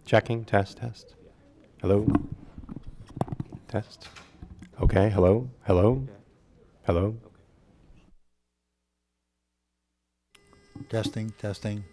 Checking, test, test. Hello? Test. Okay, hello? Hello? Hello? Testing, testing.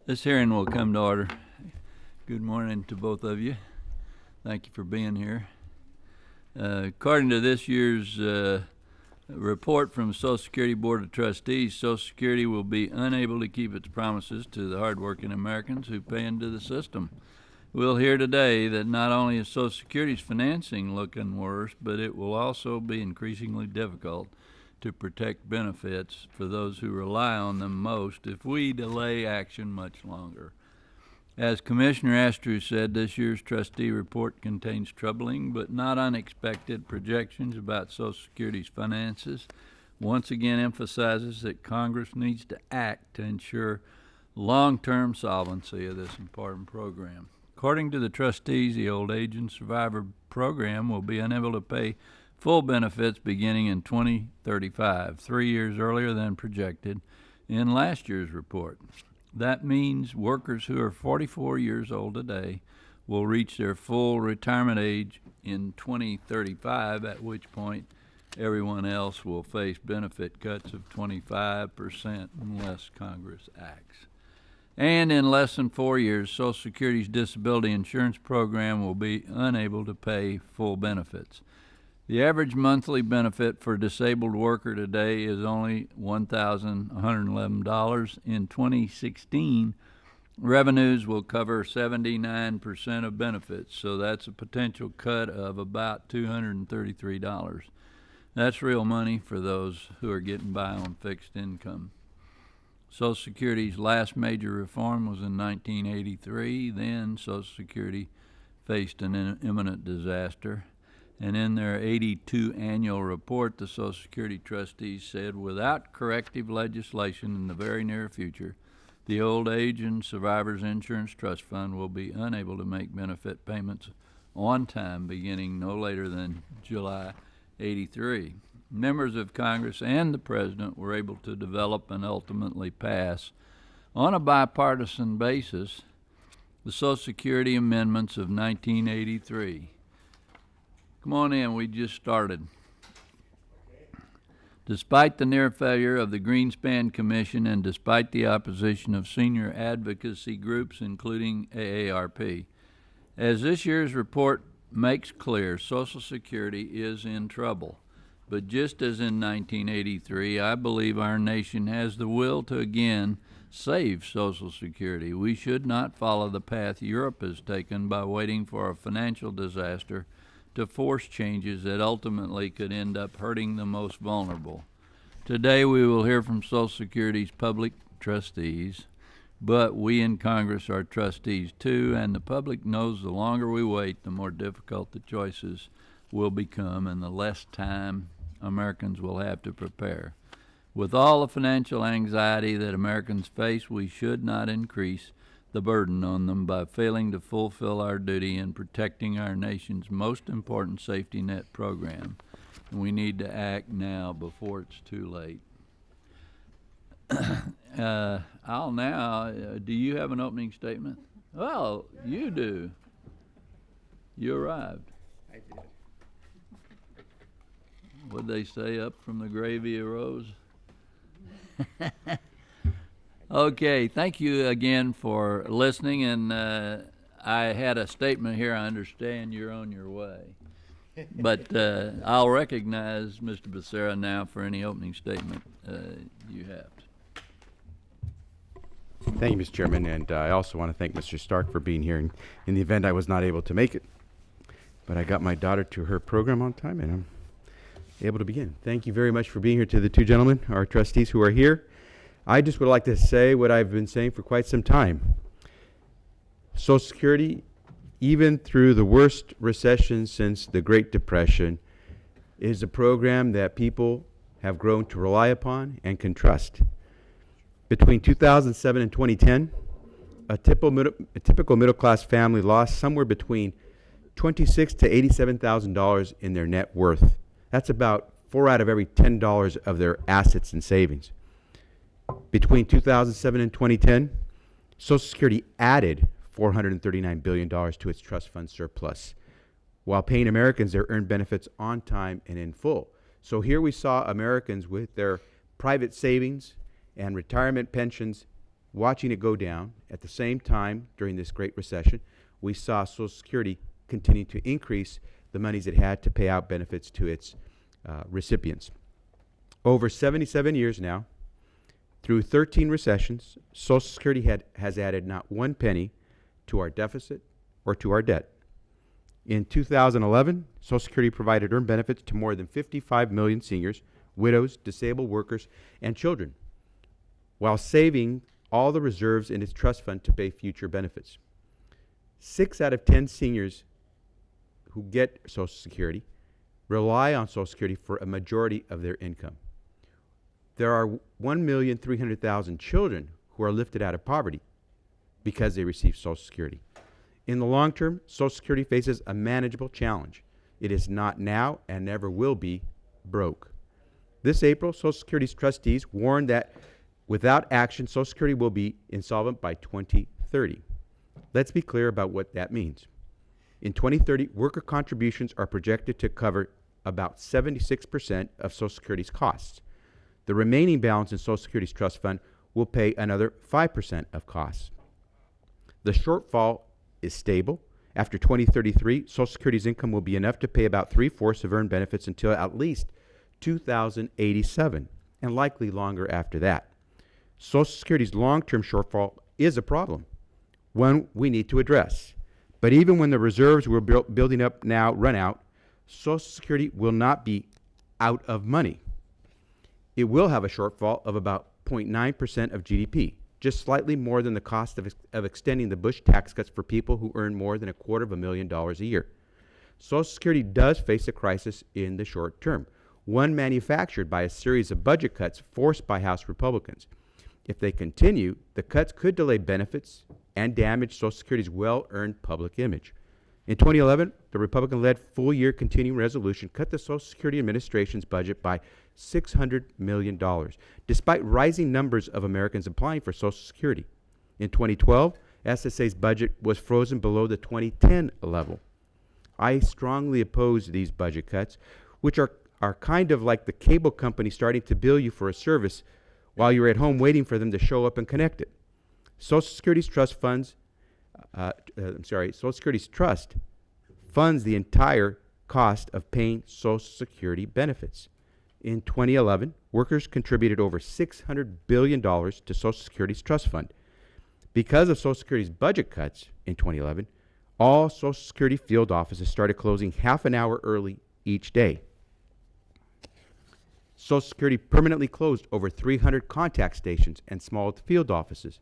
This hearing will come to order. Good morning to both of you. Thank you for being here. According to this year's report from the Social Security Board of Trustees, Social Security will be unable to keep its promises to the hardworking Americans who pay into the system. We'll hear today that not only is Social Security's financing looking worse, but it will also be increasingly difficult to protect benefits for those who rely on them most if we delay action much longer. As Commissioner Astrew said, this year's trustee report contains troubling but not unexpected projections about Social Security's finances. Once again emphasizes that Congress needs to act to ensure long-term solvency of this important program. According to the trustees, the Old Age and Survivor Program will be unable to pay full benefits beginning in 2035, 3 years earlier than projected in last year's report. That means workers who are 44 years old today will reach their full retirement age in 2035, at which point everyone else will face benefit cuts of 25% unless Congress acts. And in less than 4 years, Social Security's disability insurance program will be unable to pay full benefits. The average monthly benefit for a disabled worker today is only $1,111. In 2016, revenues will cover 79% of benefits, so that's a potential cut of about $233. That's real money for those who are getting by on fixed income. Social Security's last major reform was in 1983. Then Social Security faced an imminent disaster. And in their 82 annual report, the Social Security trustees said, without corrective legislation in the very near future, the Old Age and Survivors Insurance Trust Fund will be unable to make benefit payments on time beginning no later than July 83. Members of Congress and the President were able to develop and ultimately pass, on a bipartisan basis, the Social Security amendments of 1983. Come on in, we just started. Despite the near failure of the Greenspan Commission and despite the opposition of senior advocacy groups, including AARP, as this year's report makes clear, Social Security is in trouble. But just as in 1983, I believe our nation has the will to again save Social Security. We should not follow the path Europe has taken by waiting for a financial disaster to force changes that ultimately could end up hurting the most vulnerable. Today we will hear from Social Security's public trustees, but we in Congress are trustees too, and the public knows the longer we wait, the more difficult the choices will become and the less time Americans will have to prepare. With all the financial anxiety that Americans face, we should not increase the burden on them by failing to fulfill our duty in protecting our nation's most important safety net program. And we need to act now before it's too late. Do you have an opening statement? Well, you do. You arrived. I did. What'd they say, up from the gravy arose? Okay, thank you again for listening, and I had a statement here. I understand you're on your way. But I'll recognize Mr. Becerra now for any opening statement you have. Thank you, Mr. Chairman, and I also want to thank Mr. Stark for being here in the event I was not able to make it. But I got my daughter to her program on time, and I'm able to begin. Thank you very much for being here to the two gentlemen, our trustees who are here. I just would like to say what I've been saying for quite some time. Social Security, even through the worst recession since the Great Depression, is a program that people have grown to rely upon and can trust. Between 2007 and 2010, a typical middle-class family lost somewhere between $26,000 to $87,000 in their net worth. That's about 4 out of every $10 of their assets and savings. Between 2007 and 2010, Social Security added $439 billion to its trust fund surplus, while paying Americans their earned benefits on time and in full. So here we saw Americans with their private savings and retirement pensions watching it go down. At the same time, during this Great Recession, we saw Social Security continue to increase the monies it had to pay out benefits to its recipients. Over 77 years now, through 13 recessions, Social Security has added not one penny to our deficit or to our debt. In 2011, Social Security provided earned benefits to more than 55 million seniors, widows, disabled workers, and children, while saving all the reserves in its trust fund to pay future benefits. 6 out of 10 seniors who get Social Security rely on Social Security for a majority of their income. There are 1,300,000 children who are lifted out of poverty because they receive Social Security. In the long term, Social Security faces a manageable challenge. It is not now and never will be broke. This April, Social Security's trustees warned that without action, Social Security will be insolvent by 2030. Let's be clear about what that means. In 2030, worker contributions are projected to cover about 76% of Social Security's costs. The remaining balance in Social Security's trust fund will pay another 5% of costs. The shortfall is stable. After 2033, Social Security's income will be enough to pay about 3/4 of earned benefits until at least 2087, and likely longer after that. Social Security's long-term shortfall is a problem, one we need to address. But even when the reserves we're building up now run out, Social Security will not be out of money. It will have a shortfall of about 0.9% of GDP, just slightly more than the cost of extending the Bush tax cuts for people who earn more than $250,000 a year. Social Security does face a crisis in the short term, one manufactured by a series of budget cuts forced by House Republicans. If they continue, the cuts could delay benefits and damage Social Security's well-earned public image. In 2011, the Republican-led full-year continuing resolution cut the Social Security Administration's budget by $600 million, despite rising numbers of Americans applying for Social Security. In 2012, SSA's budget was frozen below the 2010 level. I strongly oppose these budget cuts, which are kind of like the cable company starting to bill you for a service while you're at home waiting for them to show up and connect it. Social Security's trust funds, Social Security's trust funds the entire cost of paying Social Security benefits. In 2011, workers contributed over $600 billion to Social Security's trust fund. Because of Social Security's budget cuts in 2011, all Social Security field offices started closing half an hour early each day. Social Security permanently closed over 300 contact stations and small field offices,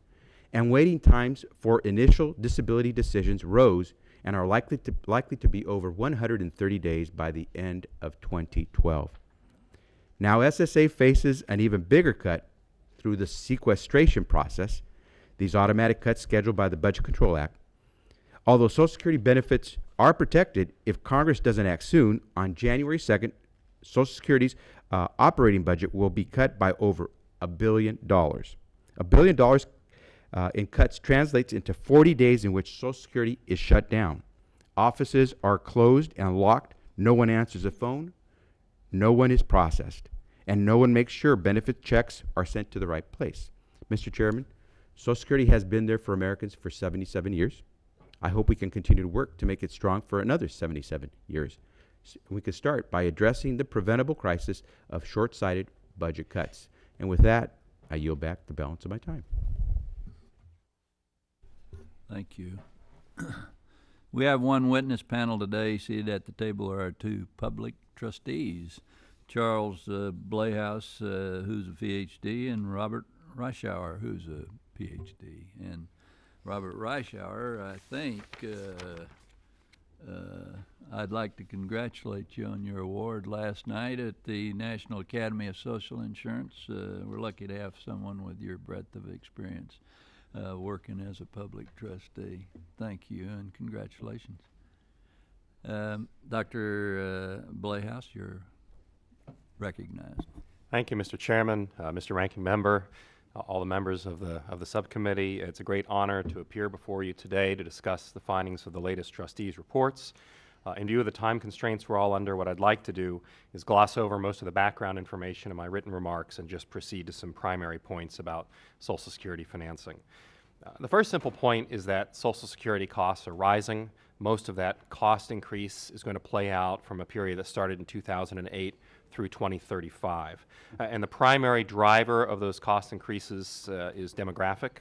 and waiting times for initial disability decisions rose and are likely to be over 130 days by the end of 2012. Now SSA faces an even bigger cut through the sequestration process, these automatic cuts scheduled by the Budget Control Act. Although Social Security benefits are protected if Congress doesn't act soon, on January 2nd, Social Security's operating budget will be cut by over $1 billion. $1 billion in cuts translates into 40 days in which Social Security is shut down. Offices are closed and locked. No one answers the phone. No one is processed. And no one makes sure benefit checks are sent to the right place. Mr. Chairman, Social Security has been there for Americans for 77 years. I hope we can continue to work to make it strong for another 77 years. We could start by addressing the preventable crisis of short-sighted budget cuts. And with that, I yield back the balance of my time. Thank you. We have one witness panel today. Seated at the table are our two public trustees, Charles Blayhouse, who's a PhD, and Robert Reischauer, who's a PhD. And Robert Reischauer, I think, I'd like to congratulate you on your award last night at the National Academy of Social Insurance. We're lucky to have someone with your breadth of experience working as a public trustee. Thank you and congratulations. Dr. Blayhouse, you're recognized. Thank you, Mr. Chairman, Mr. Ranking Member, all the members of the subcommittee. It's a great honor to appear before you today to discuss the findings of the latest trustees' reports In view of the time constraints we're all under, what I'd like to do is gloss over most of the background information in my written remarks and just proceed to some primary points about Social Security financing. The first simple point is that Social Security costs are rising. Most of that cost increase is going to play out from a period that started in 2008 through 2035. And the primary driver of those cost increases is demographic.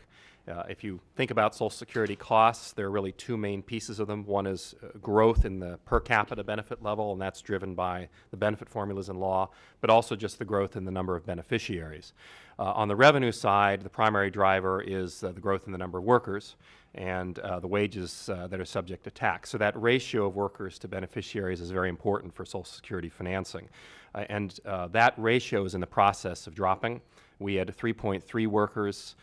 If you think about Social Security costs, there are really two main pieces of them. One is growth in the per capita benefit level, and that's driven by the benefit formulas in law, but also just the growth in the number of beneficiaries. On the revenue side, the primary driver is the growth in the number of workers and the wages that are subject to tax. So that ratio of workers to beneficiaries is very important for Social Security financing. And that ratio is in the process of dropping. We had 3.3 workers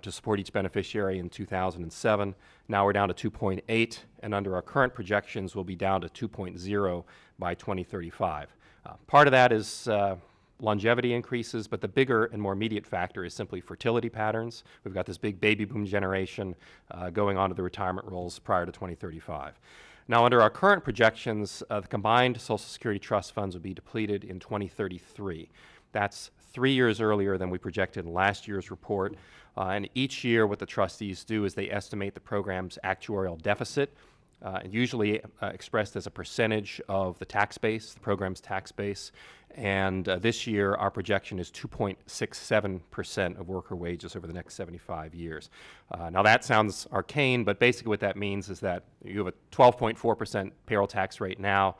to support each beneficiary in 2007. Now we're down to 2.8, and under our current projections, we'll be down to 2.0 by 2035. Part of that is longevity increases, but the bigger and more immediate factor is simply fertility patterns. We've got this big baby boom generation going on to the retirement rolls prior to 2035. Now, under our current projections, the combined Social Security trust funds would be depleted in 2033. That's 3 years earlier than we projected in last year's report. And each year what the trustees do is they estimate the program's actuarial deficit, usually expressed as a percentage of the tax base, the program's tax base. And this year our projection is 2.67% of worker wages over the next 75 years. Now that sounds arcane, but basically what that means is that you have a 12.4% payroll tax rate now.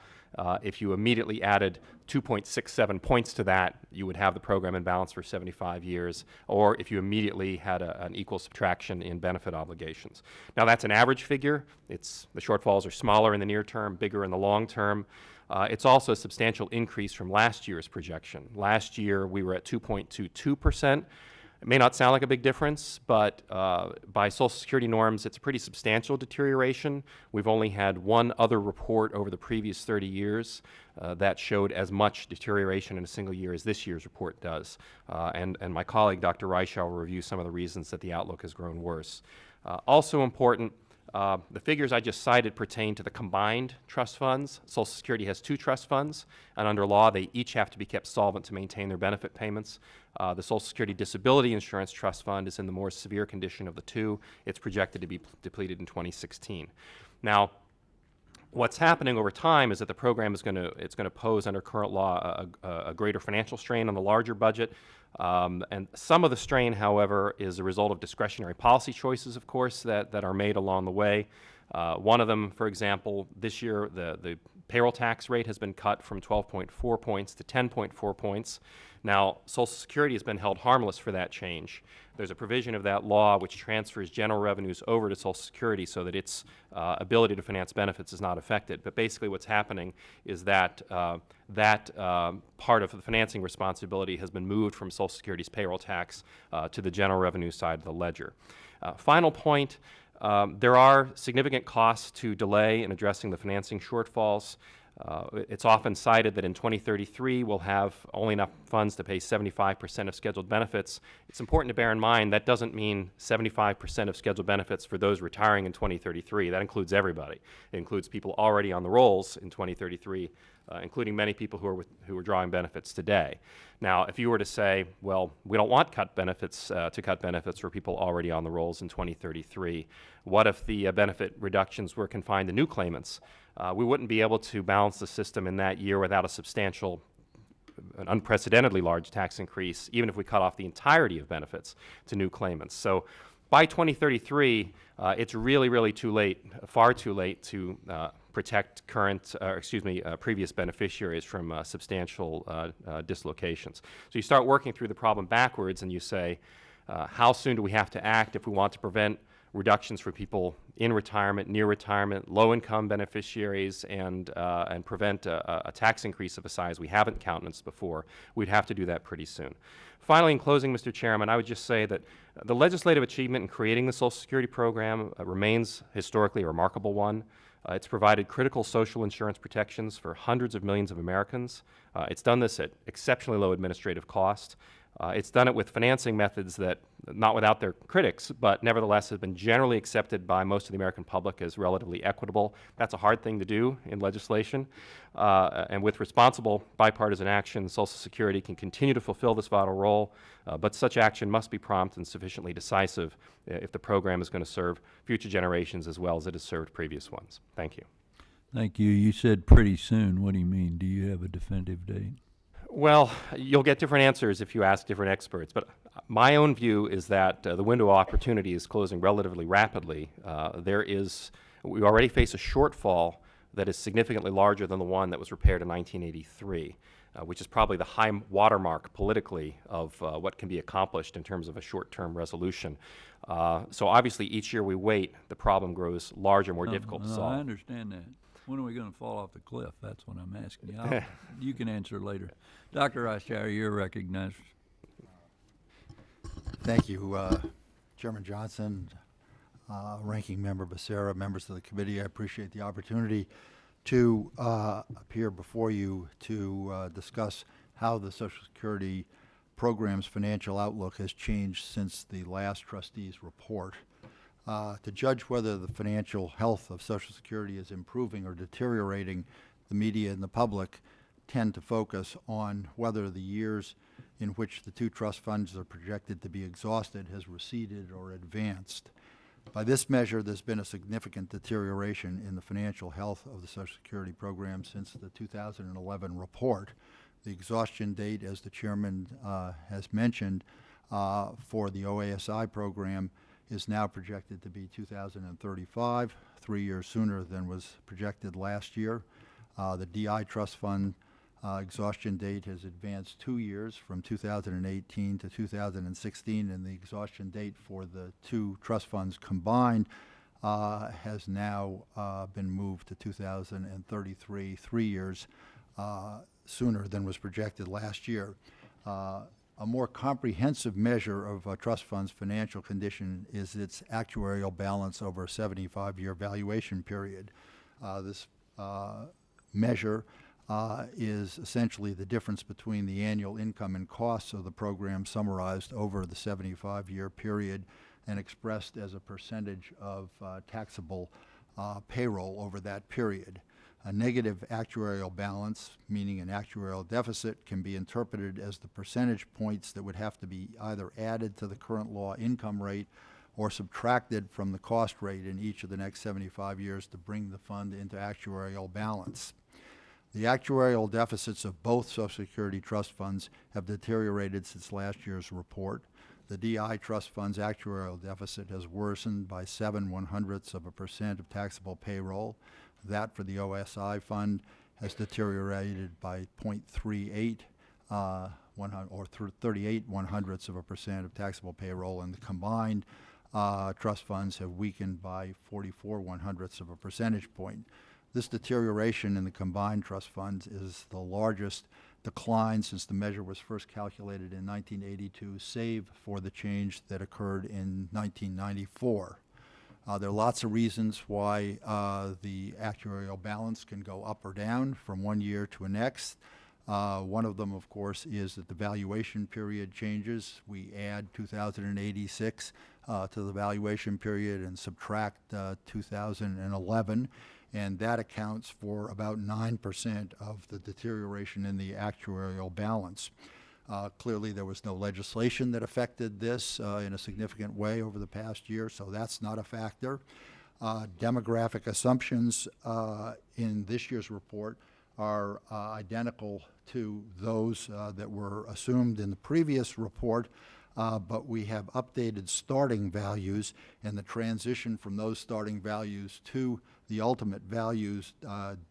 If you immediately added 2.67 points to that, you would have the program in balance for 75 years, or if you immediately had an equal subtraction in benefit obligations. Now that's an average figure. The shortfalls are smaller in the near term, bigger in the long term. It's also a substantial increase from last year's projection. Last year we were at 2.22%. It may not sound like a big difference, but by Social Security norms, it's a pretty substantial deterioration. We've only had one other report over the previous 30 years that showed as much deterioration in a single year as this year's report does. And my colleague, Dr. Reischel, will review some of the reasons that the outlook has grown worse. Also important, the figures I just cited pertain to the combined trust funds. Social Security has two trust funds, and under law, they each have to be kept solvent to maintain their benefit payments. The Social Security Disability Insurance Trust Fund is in the more severe condition of the two. It's projected to be depleted in 2016. Now, what's happening over time is that the program is going to pose under current law a greater financial strain on the larger budget. And some of the strain, however, is a result of discretionary policy choices, of course, that are made along the way. One of them, for example, this year the payroll tax rate has been cut from 12.4 points to 10.4 points. Now, Social Security has been held harmless for that change. There's a provision of that law which transfers general revenues over to Social Security so that its ability to finance benefits is not affected. But basically what's happening is that part of the financing responsibility has been moved from Social Security's payroll tax to the general revenue side of the ledger. Final point, there are significant costs to delay in addressing the financing shortfalls. It's often cited that in 2033 we'll have only enough funds to pay 75% of scheduled benefits. It's important to bear in mind that doesn't mean 75% of scheduled benefits for those retiring in 2033. That includes everybody. It includes people already on the rolls in 2033, including many people who are drawing benefits today. Now, if you were to say, well, we don't want cut benefits to cut benefits for people already on the rolls in 2033, what if the benefit reductions were confined to new claimants? We wouldn't be able to balance the system in that year without a substantial, an unprecedentedly large tax increase, even if we cut off the entirety of benefits to new claimants. So by 2033, it's really too late, far too late to protect previous beneficiaries from substantial dislocations. So you start working through the problem backwards and you say, how soon do we have to act if we want to prevent reductions for people in retirement, near retirement, low-income beneficiaries, and prevent a tax increase of a size we haven't countenanced before? We'd have to do that pretty soon. Finally, in closing, Mr. Chairman, I would just say that the legislative achievement in creating the Social Security program remains historically a remarkable one. It's provided critical social insurance protections for hundreds of millions of Americans. It's done this at exceptionally low administrative cost. It's done it with financing methods that, not without their critics, but nevertheless have been generally accepted by most of the American public as relatively equitable. That's a hard thing to do in legislation. And with responsible bipartisan action, Social Security can continue to fulfill this vital role, but such action must be prompt and sufficiently decisive if the program is going to serve future generations as well as it has served previous ones. Thank you. Thank you. You said pretty soon. What do you mean? Do you have a definitive date? Well, you'll get different answers if you ask different experts, but my own view is that the window of opportunity is closing relatively rapidly. We already face a shortfall that is significantly larger than the one that was repaired in 1983, which is probably the high watermark politically of what can be accomplished in terms of a short-term resolution. So obviously each year we wait, the problem grows larger, more difficult to solve. I understand that. When are we going to fall off the cliff? That's what I'm asking you. You can answer later. Dr. Reischauer, you're recognized. Thank you, Chairman Johnson, Ranking Member Becerra, members of the committee. I appreciate the opportunity to appear before you to discuss how the Social Security program's financial outlook has changed since the last trustees report. To judge whether the financial health of Social Security is improving or deteriorating, the media and the public tend to focus on whether the years in which the two trust funds are projected to be exhausted has receded or advanced. By this measure, there's been a significant deterioration in the financial health of the Social Security program since the 2011 report. The exhaustion date, as the chairman has mentioned, for the OASI program is now projected to be 2035, 3 years sooner than was projected last year. The DI Trust Fund exhaustion date has advanced 2 years from 2018 to 2016, and the exhaustion date for the two trust funds combined has now been moved to 2033, 3 years sooner than was projected last year. A more comprehensive measure of a trust fund's financial condition is its actuarial balance over a 75-year valuation period. This measure is essentially the difference between the annual income and costs of the program summarized over the 75-year period and expressed as a percentage of taxable payroll over that period. A negative actuarial balance, meaning an actuarial deficit, can be interpreted as the percentage points that would have to be either added to the current law income rate or subtracted from the cost rate in each of the next 75 years to bring the fund into actuarial balance. The actuarial deficits of both Social Security trust funds have deteriorated since last year's report. The DI Trust Fund's actuarial deficit has worsened by 7/100% of taxable payroll. That for the OSI fund has deteriorated by 0.38 or 38/100% of taxable payroll, and the combined trust funds have weakened by 44/100 of a percentage point. This deterioration in the combined trust funds is the largest decline since the measure was first calculated in 1982, save for the change that occurred in 1994. There are lots of reasons why the actuarial balance can go up or down from one year to the next. One of them, of course, is that the valuation period changes. We add 2086 to the valuation period and subtract 2011, and that accounts for about 9% of the deterioration in the actuarial balance. Clearly, there was no legislation that affected this in a significant way over the past year, so that's not a factor. Demographic assumptions in this year's report are identical to those that were assumed in the previous report, but we have updated starting values, and the transition from those starting values to the ultimate values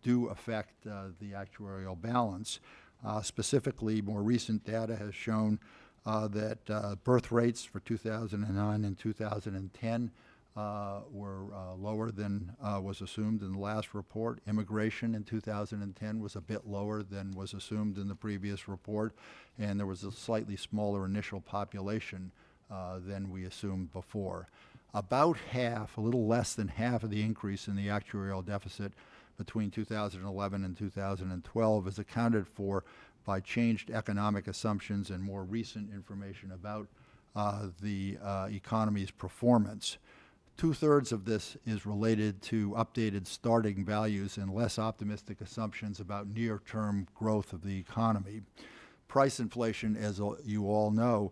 do affect the actuarial balance. Specifically, more recent data has shown that birth rates for 2009 and 2010 were lower than was assumed in the last report. Immigration in 2010 was a bit lower than was assumed in the previous report, and there was a slightly smaller initial population than we assumed before. About half, a little less than half of the increase in the actuarial deficit between 2011 and 2012 is accounted for by changed economic assumptions and more recent information about the economy's performance. 2/3 of this is related to updated starting values and less optimistic assumptions about near-term growth of the economy. Price inflation, as you all know,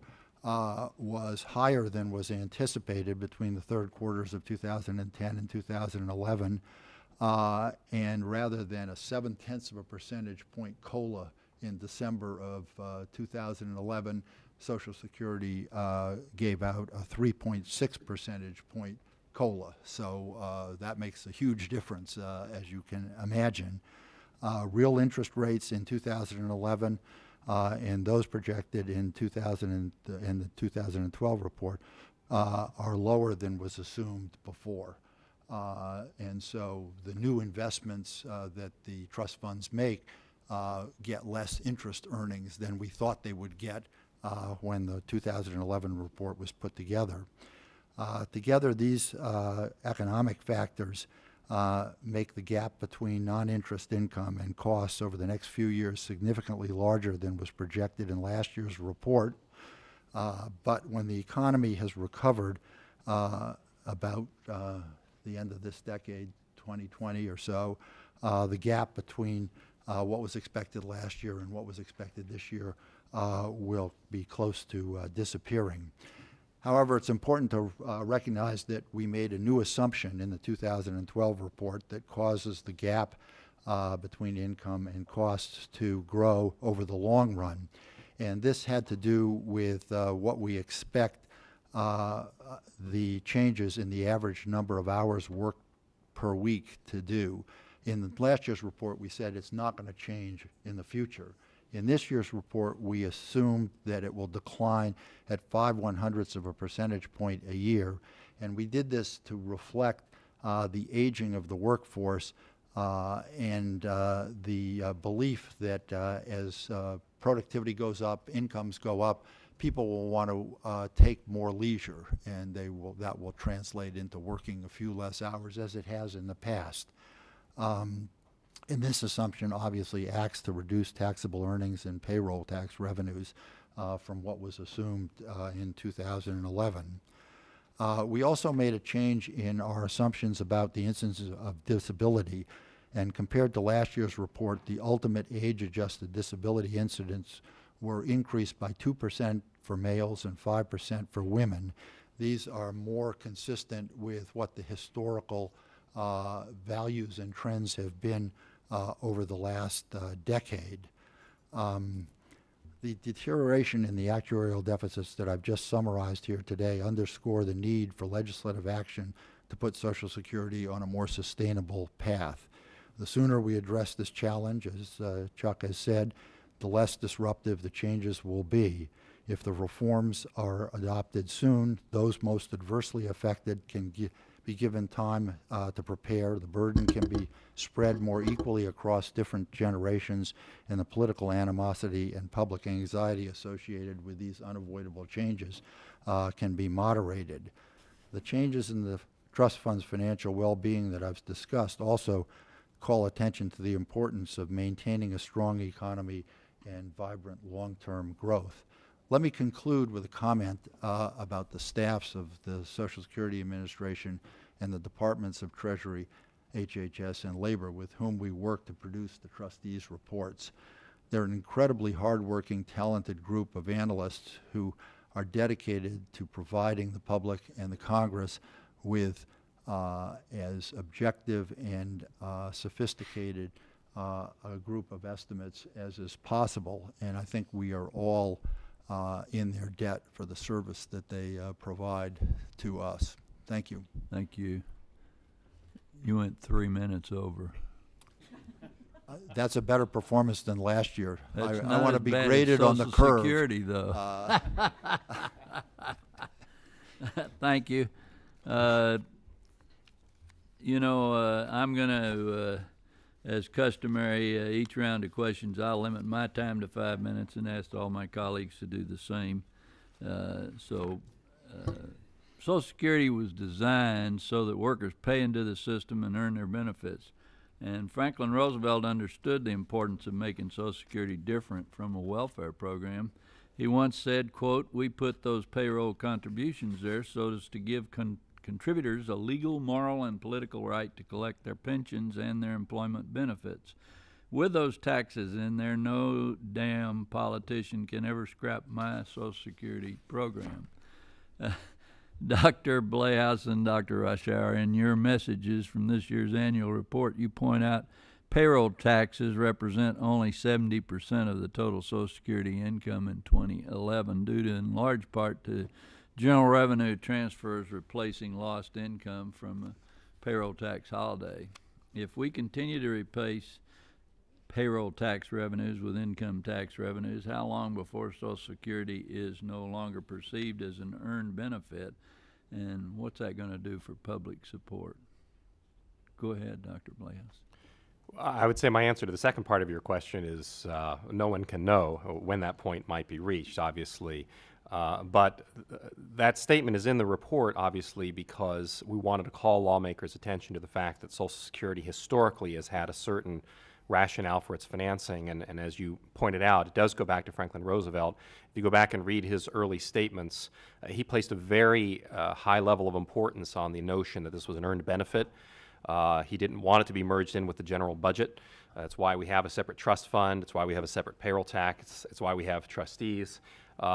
was higher than was anticipated between the third quarters of 2010 and 2011, and rather than a 0.7 of a percentage point COLA in December of 2011, Social Security gave out a 3.6 percentage point COLA. So that makes a huge difference, as you can imagine. Real interest rates in 2011 and those projected in the 2012 report are lower than was assumed before. And so the new investments that the trust funds make get less interest earnings than we thought they would get when the 2011 report was put together. Together, these economic factors make the gap between non-interest income and costs over the next few years significantly larger than was projected in last year's report. But when the economy has recovered about the end of this decade, 2020 or so, the gap between what was expected last year and what was expected this year will be close to disappearing. However, it's important to recognize that we made a new assumption in the 2012 report that causes the gap between income and costs to grow over the long run. And this had to do with what we expect the changes in the average number of hours worked per week to do. In the last year's report, we said it's not going to change in the future. In this year's report, we assumed that it will decline at 5/100ths of a percentage point a year, and we did this to reflect the aging of the workforce and the belief that as productivity goes up, incomes go up, people will want to take more leisure, and that will translate into working a few less hours, as it has in the past. And this assumption obviously acts to reduce taxable earnings and payroll tax revenues from what was assumed in 2011. We also made a change in our assumptions about the instances of disability, and compared to last year's report, the ultimate age-adjusted disability incidents were increased by 2% for males and 5% for women. These are more consistent with what the historical values and trends have been over the last decade. The deterioration in the actuarial deficits that I've just summarized here today underscore the need for legislative action to put Social Security on a more sustainable path. The sooner we address this challenge, as Chuck has said, the less disruptive the changes will be. If the reforms are adopted soon, those most adversely affected can be given time to prepare. The burden can be spread more equally across different generations, and the political animosity and public anxiety associated with these unavoidable changes can be moderated. The changes in the trust fund's financial well-being that I've discussed also call attention to the importance of maintaining a strong economy and vibrant long-term growth. Let me conclude with a comment about the staffs of the Social Security Administration and the Departments of Treasury, HHS, and Labor with whom we work to produce the trustees' reports. They're an incredibly hardworking, talented group of analysts who are dedicated to providing the public and the Congress with as objective and sophisticated a group of estimates as is possible. And I think we are all in their debt for the service that they provide to us. Thank you. Thank you. You went 3 minutes over. That's a better performance than last year. That's I not want to as be bad as graded on the Social curve. Security, though. Thank you. You know, I'm going to, as customary, each round of questions, I'll limit my time to 5 minutes and ask all my colleagues to do the same. Social Security was designed so that workers pay into the system and earn their benefits. And Franklin Roosevelt understood the importance of making Social Security different from a welfare program. He once said, quote, "We put those payroll contributions there so as to give contributors a legal, moral, and political right to collect their pensions and their employment benefits. With those taxes in there, no damn politician can ever scrap my Social Security program." Dr. Blayhouse and Dr. Rushauer, in your messages from this year's annual report, you point out payroll taxes represent only 70% of the total Social Security income in 2011, due to, in large part, to general revenue transfers replacing lost income from a payroll tax holiday. If we continue to replace payroll tax revenues with income tax revenues, how long before Social Security is no longer perceived as an earned benefit, and what's that going to do for public support? Go ahead, Dr. Blayhouse. I would say my answer to the second part of your question is no one can know when that point might be reached, obviously. But that statement is in the report, obviously, because we wanted to call lawmakers' attention to the fact that Social Security historically has had a certain rationale for its financing, and as you pointed out, it does go back to Franklin Roosevelt. If you go back and read his early statements, he placed a very high level of importance on the notion that this was an earned benefit. He didn't want it to be merged in with the general budget. That's why we have a separate trust fund. It's why we have a separate payroll tax. It's why we have trustees.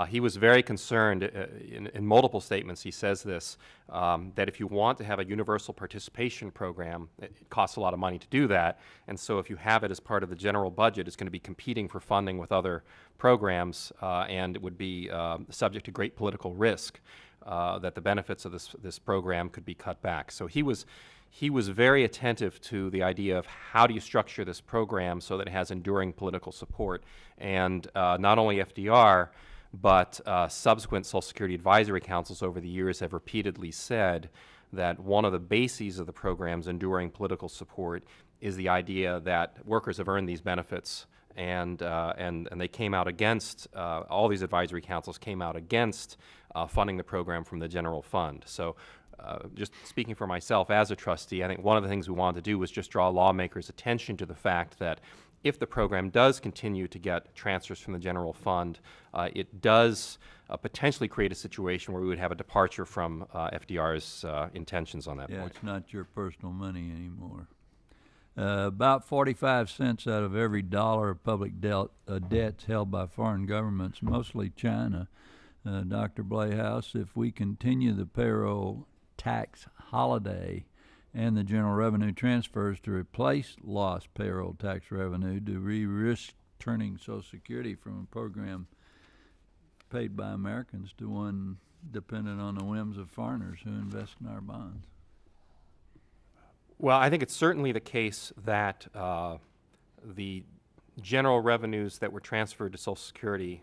He was very concerned, in multiple statements he says this, that if you want to have a universal participation program, it costs a lot of money to do that, and so if you have it as part of the general budget, it's going to be competing for funding with other programs, and it would be subject to great political risk that the benefits of this program could be cut back. So he was very attentive to the idea of how do you structure this program so that it has enduring political support, and not only FDR, but subsequent Social Security advisory councils over the years have repeatedly said that one of the bases of the program's enduring political support is the idea that workers have earned these benefits, and they came out against, all these advisory councils came out against funding the program from the general fund. So just speaking for myself as a trustee, I think one of the things we wanted to do was just draw lawmakers' attention to the fact that if the program does continue to get transfers from the general fund, it does potentially create a situation where we would have a departure from FDR's intentions on that point. It's not your personal money anymore. About 45 cents out of every dollar of public debts held by foreign governments, mostly China. Dr. Blayhouse, if we continue the payroll tax holiday and the general revenue transfers to replace lost payroll tax revenue, do we risk turning Social Security from a program paid by Americans to one dependent on the whims of foreigners who invest in our bonds? Well, I think it's certainly the case that the general revenues that were transferred to Social Security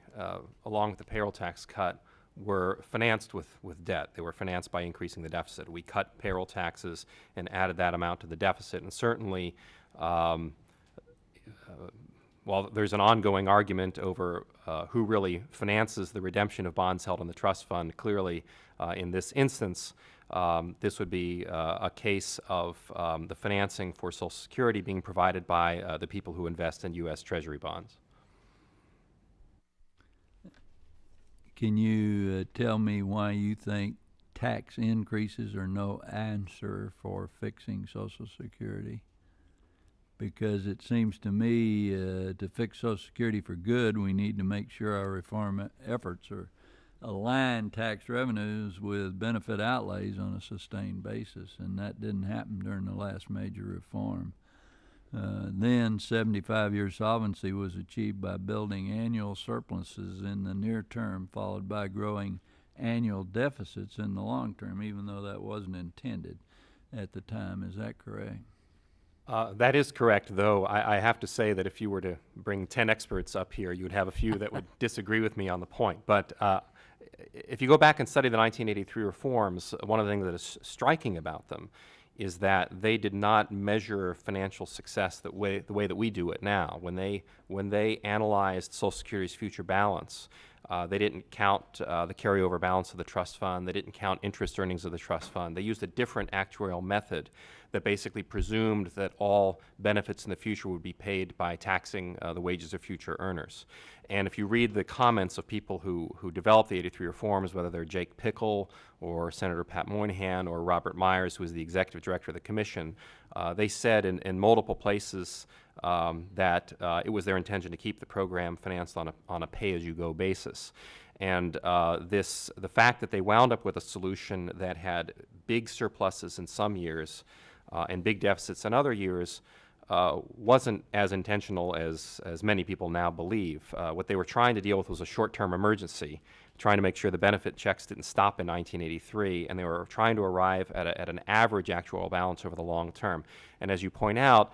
along with the payroll tax cut were financed with debt. They were financed by increasing the deficit. We cut payroll taxes and added that amount to the deficit, and certainly while there's an ongoing argument over who really finances the redemption of bonds held in the trust fund, clearly in this instance this would be a case of the financing for Social Security being provided by the people who invest in U.S. Treasury bonds. Can you tell me why you think tax increases are no answer for fixing Social Security? Because it seems to me to fix Social Security for good, we need to make sure our reform efforts are align tax revenues with benefit outlays on a sustained basis, and that didn't happen during the last major reform. Then 75-year solvency was achieved by building annual surpluses in the near term, followed by growing annual deficits in the long term, even though that wasn't intended at the time. Is that correct? That is correct, though I have to say that if you were to bring 10 experts up here, you would have a few that would disagree with me on the point. But if you go back and study the 1983 reforms, one of the things that is striking about them is that they did not measure financial success the way that we do it now. When they analyzed Social Security's future balance, They didn't count the carryover balance of the trust fund. They didn't count interest earnings of the trust fund. They used a different actuarial method that basically presumed that all benefits in the future would be paid by taxing the wages of future earners. And if you read the comments of people who developed the 83 reforms, whether they're Jake Pickle or Senator Pat Moynihan or Robert Myers, who was the executive director of the commission, they said in multiple places that it was their intention to keep the program financed on a pay-as-you-go basis. And the fact that they wound up with a solution that had big surpluses in some years and big deficits in other years wasn't as intentional as many people now believe. What they were trying to deal with was a short-term emergency, trying to make sure the benefit checks didn't stop in 1983, and they were trying to arrive at an average actuarial balance over the long term. And as you point out,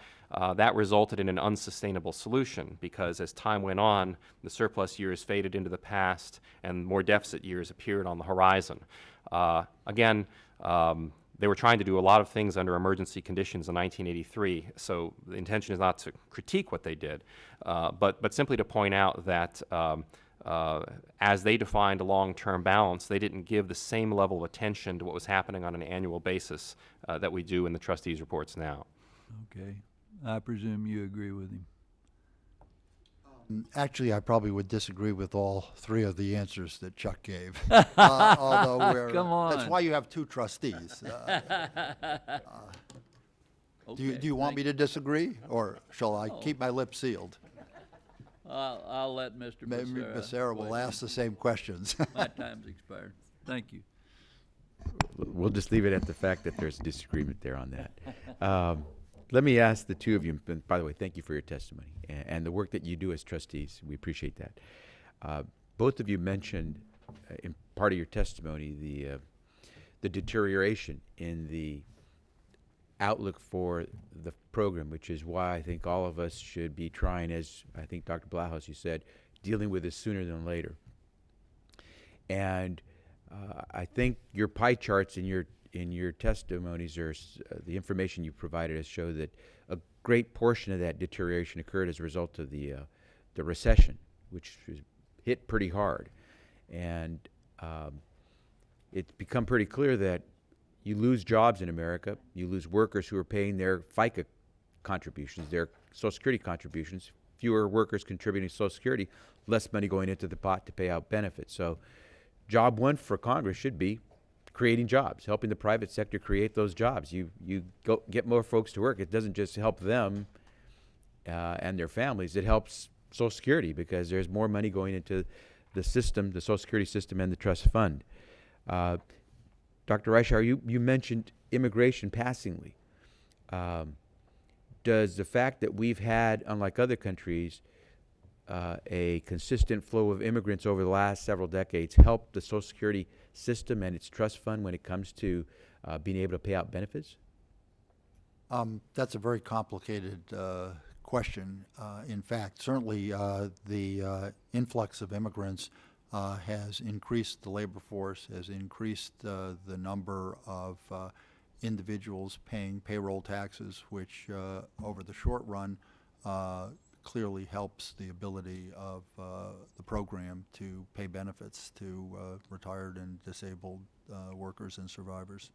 that resulted in an unsustainable solution, because as time went on, the surplus years faded into the past and more deficit years appeared on the horizon. Again, they were trying to do a lot of things under emergency conditions in 1983, so the intention is not to critique what they did, but simply to point out that as they defined a long-term balance, they didn't give the same level of attention to what was happening on an annual basis that we do in the trustees' reports now. Okay. I presume you agree with him. Actually, I probably would disagree with all three of the answers that Chuck gave. Although Come on. that's why you have two trustees. Do you want me to disagree, or shall I keep my lips sealed? I'll let Mr. Maybe Becerra will ask the same questions. My time's expired. Thank you. We'll just leave it at the fact that there's disagreement there on that. Let me ask the two of you, and by the way, thank you for your testimony and the work that you do as trustees. We appreciate that. Both of you mentioned in part of your testimony the deterioration in the outlook for the program, which is why I think all of us should be trying, as I think Dr. Blauhaus, you said, dealing with this sooner than later. And I think your pie charts in your testimonies, or the information you provided us, show that a great portion of that deterioration occurred as a result of the recession, which was hit pretty hard. And it's become pretty clear that you lose jobs in America, you lose workers who are paying their FICA contributions, their Social Security contributions, fewer workers contributing to Social Security, less money going into the pot to pay out benefits. So job one for Congress should be creating jobs, helping the private sector create those jobs. You go get more folks to work. It doesn't just help them and their families. It helps Social Security, because there's more money going into the system, the Social Security system and the trust fund. Dr. Reischauer, you mentioned immigration passingly. Does the fact that we've had, unlike other countries, a consistent flow of immigrants over the last several decades help the Social Security system and its trust fund when it comes to being able to pay out benefits? That's a very complicated question. In fact, certainly the influx of immigrants has increased the labor force, has increased the number of individuals paying payroll taxes, which over the short run clearly helps the ability of the program to pay benefits to retired and disabled workers and survivors.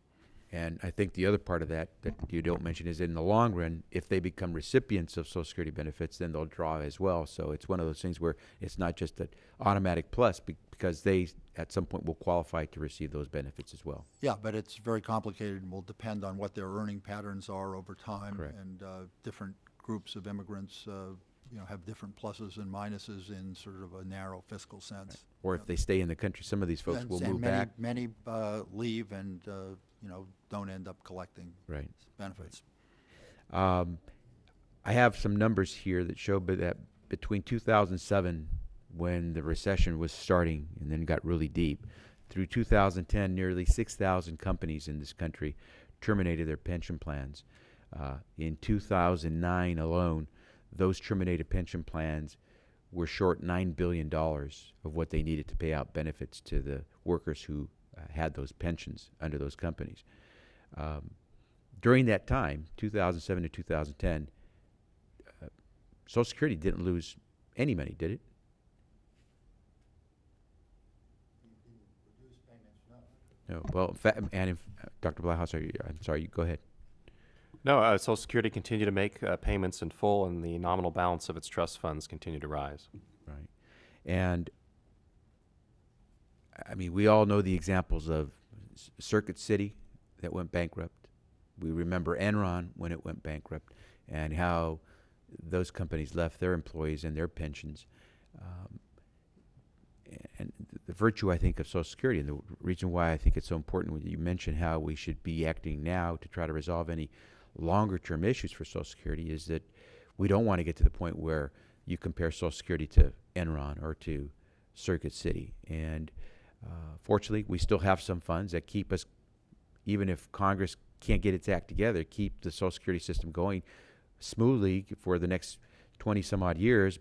And I think the other part of that you don't mention is, in the long run, if they become recipients of Social Security benefits, then they'll draw as well. So it's one of those things where it's not just an automatic plus, because they at some point will qualify to receive those benefits as well. Yeah, but it's very complicated and will depend on what their earning patterns are over time. Correct. And different groups of immigrants have different pluses and minuses in sort of a narrow fiscal sense. Right. Or if they stay in the country, some of these folks will move back. Many leave and don't end up collecting benefits. I have some numbers here that show that between 2007, when the recession was starting and then got really deep, through 2010, nearly 6,000 companies in this country terminated their pension plans. In 2009 alone, those terminated pension plans were short $9 billion of what they needed to pay out benefits to the workers who had those pensions under those companies. During that time, 2007 to 2010, Social Security didn't lose any money, did it? No. Well, and if, Dr. Blauhaus, I'm sorry, you go ahead. No, Social Security continue to make payments in full, and the nominal balance of its trust funds continue to rise. Right. And I mean, we all know the examples of Circuit City that went bankrupt. We remember Enron when it went bankrupt and how those companies left their employees and their pensions. And the virtue, I think, of Social Security, and the reason why I think it's so important when you mentioned how we should be acting now to try to resolve any longer-term issues for Social Security, is that we don't want to get to the point where you compare Social Security to Enron or to Circuit City. And fortunately, we still have some funds that keep us, even if Congress can't get its act together, keep the Social Security system going smoothly for the next 20 some odd years.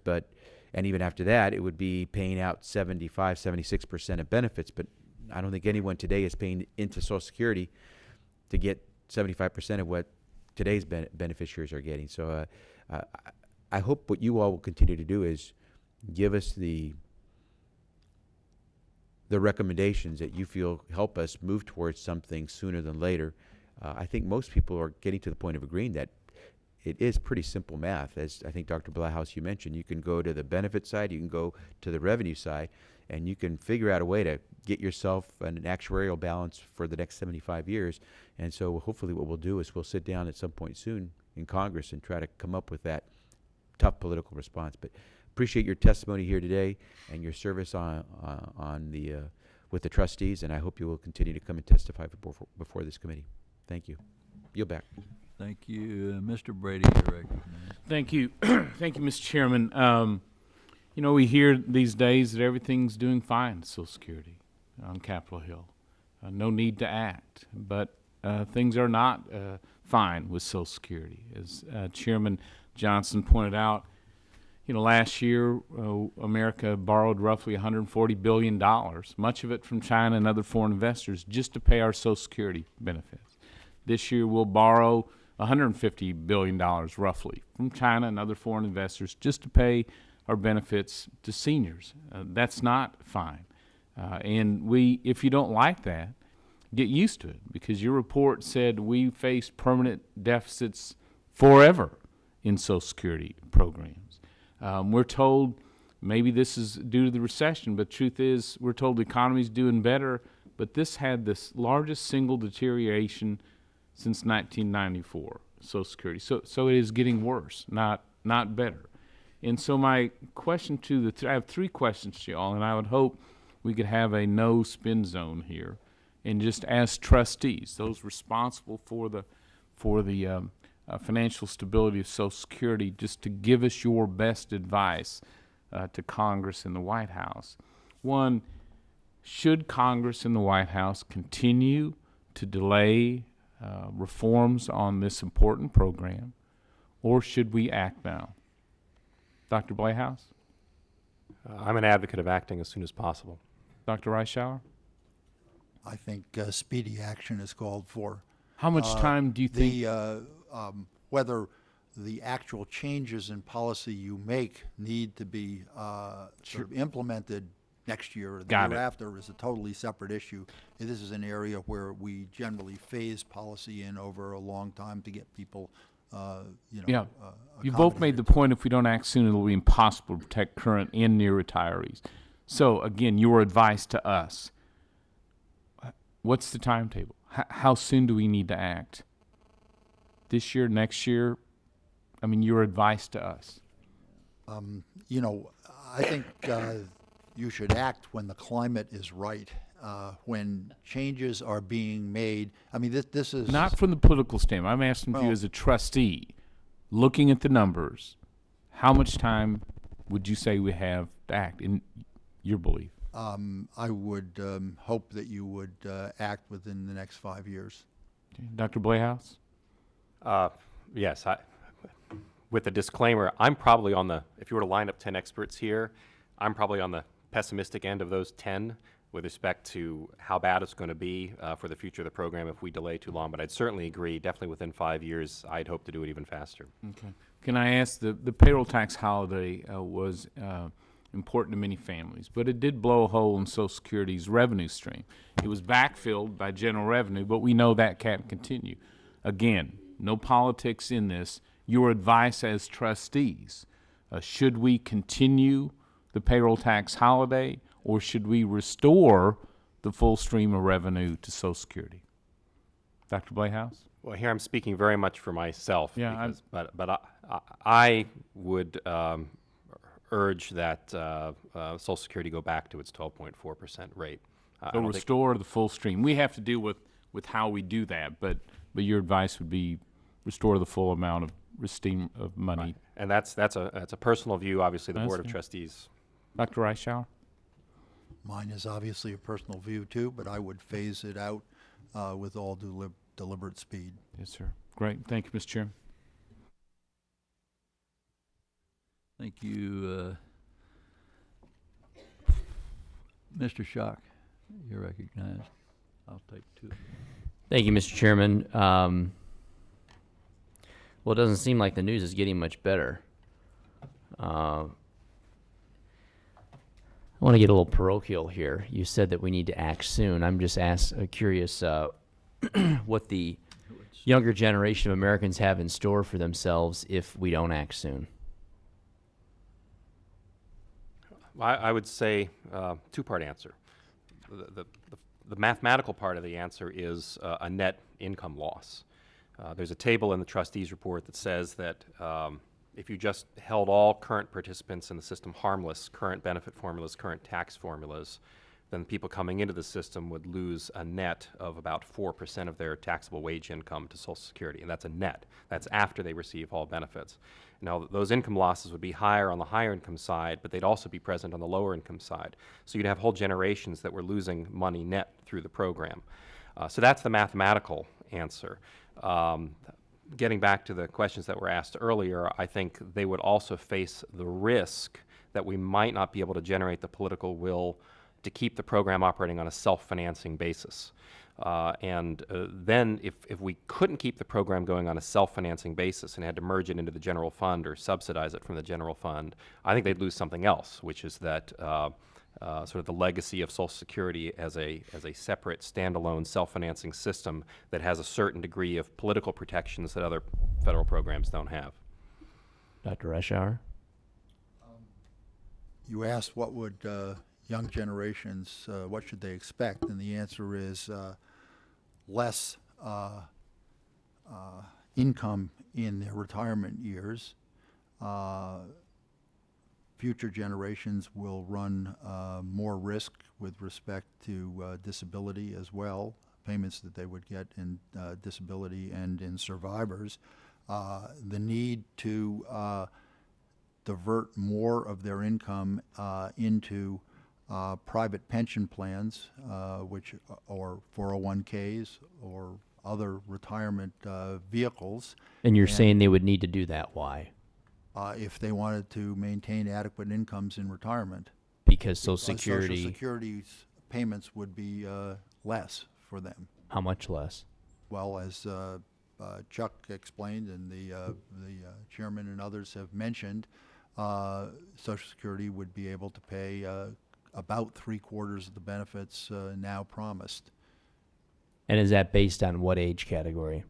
And even after that, it would be paying out 75, 76% of benefits. But I don't think anyone today is paying into Social Security to get 75% of what today's beneficiaries are getting. So I hope what you all will continue to do is give us the recommendations that you feel help us move towards something sooner than later. I think most people are getting to the point of agreeing that it is pretty simple math. As I think Dr. Blauhaus, you mentioned, you can go to the benefit side, you can go to the revenue side, and you can figure out a way to get yourself an actuarial balance for the next 75 years. And so hopefully what we'll do is we'll sit down at some point soon in Congress and try to come up with that tough political response. But appreciate your testimony here today and your service with the trustees, and I hope you will continue to come and testify before this committee. Thank you. Yield back. Thank you. Mr. Brady, you're recognized. Thank you. Thank you, Mr. Chairman. You know, we hear these days that everything's doing fine at Social Security on Capitol Hill. No need to act. But things are not fine with Social Security. As Chairman Johnson pointed out, you know, last year America borrowed roughly $140 billion, much of it from China and other foreign investors, just to pay our Social Security benefits. This year we'll borrow $150 billion roughly from China and other foreign investors just to pay our benefits to seniors. That's not fine. And if you don't like that, get used to it, because your report said we face permanent deficits forever in Social Security programs. We're told maybe this is due to the recession, but truth is we're told the economy's doing better, but this had the largest single deterioration since 1994, Social Security. So it is getting worse, not better. And so my question I have three questions to y'all, and I would hope we could have a no spin zone here, and just ask trustees, those responsible for the financial stability of Social Security, just to give us your best advice to Congress and the White House. One, should Congress and the White House continue to delay reforms on this important program, or should we act now? Dr. Blauhaus? I'm an advocate of acting as soon as possible. Dr. Reischauer? I think speedy action is called for. How much time do you think? Whether the actual changes in policy you make need to be sort of implemented next year or the year after is a totally separate issue. This is an area where we generally phase policy in over a long time to get people, you both made the point, if we don't act soon, it'll be impossible to protect current and near retirees. So again, your advice to us, what's the timetable? How soon do we need to act? This year, next year? I mean, your advice to us. I think you should act when the climate is right, when changes are being made. I mean, this is... Not from the political standpoint. I'm asking you as a trustee, looking at the numbers, how much time would you say we have to act, in your belief? I would hope that you would act within the next 5 years. Okay. Dr. Blauhaus? Yes, with a disclaimer, I'm probably if you were to line up 10 experts here, I'm probably on the pessimistic end of those 10 with respect to how bad it's going to be for the future of the program if we delay too long. But I'd certainly agree, definitely within 5 years, I'd hope to do it even faster. Okay. Can I ask, the payroll tax holiday was important to many families, but it did blow a hole in Social Security's revenue stream. It was backfilled by general revenue, but we know that can't continue. Again, no politics in this. Your advice as trustees, should we continue the payroll tax holiday, or should we restore the full stream of revenue to Social Security? Dr. Playhouse? Well, here I'm speaking very much for myself. Yeah, because, but I would urge that Social Security go back to its 12.4% rate. I So don't think- restore the full stream. We have to deal with how we do that, but your advice would be restore the full amount of stream of money. Right. And that's a personal view. Obviously, the Board of Understand. Trustees. Dr. Reischauer? Mine is obviously a personal view too, but I would phase it out with all deliberate speed. Yes, sir. Great. Thank you, Mr. Chairman. Thank you, Mr. Schock. You're recognized. I'll take two. Thank you, Mr. Chairman. Well, it doesn't seem like the news is getting much better. I want to get a little parochial here. You said that we need to act soon. I'm just curious what the younger generation of Americans have in store for themselves if we don't act soon. I would say two-part answer. The mathematical part of the answer is a net income loss. There's a table in the trustees report that says that if you just held all current participants in the system harmless, current benefit formulas, current tax formulas, then people coming into the system would lose a net of about 4% of their taxable wage income to Social Security, and that's a net. That's after they receive all benefits. Now, those income losses would be higher on the higher income side, but they'd also be present on the lower income side. So you'd have whole generations that were losing money net through the program. So that's the mathematical answer. Getting back to the questions that were asked earlier, I think they would also face the risk that we might not be able to generate the political will to keep the program operating on a self-financing basis. Then if we couldn't keep the program going on a self-financing basis and had to merge it into the general fund or subsidize it from the general fund, I think they'd lose something else, which is that sort of the legacy of Social Security as a separate, standalone, self-financing system that has a certain degree of political protections that other federal programs don't have. Dr. Reischauer? You asked what would young generations, what should they expect? And the answer is less income in their retirement years. Future generations will run more risk with respect to disability as well, payments that they would get in disability and in survivors. The need to divert more of their income into private pension plans, or 401ks or other retirement vehicles. And you're saying they would need to do that. Why? If they wanted to maintain adequate incomes in retirement. Because Social Social Security, Security's payments would be less for them. how much less? Well, as Chuck explained and the chairman and others have mentioned, Social Security would be able to pay about 3/4 of the benefits now promised. And is that based on what age category?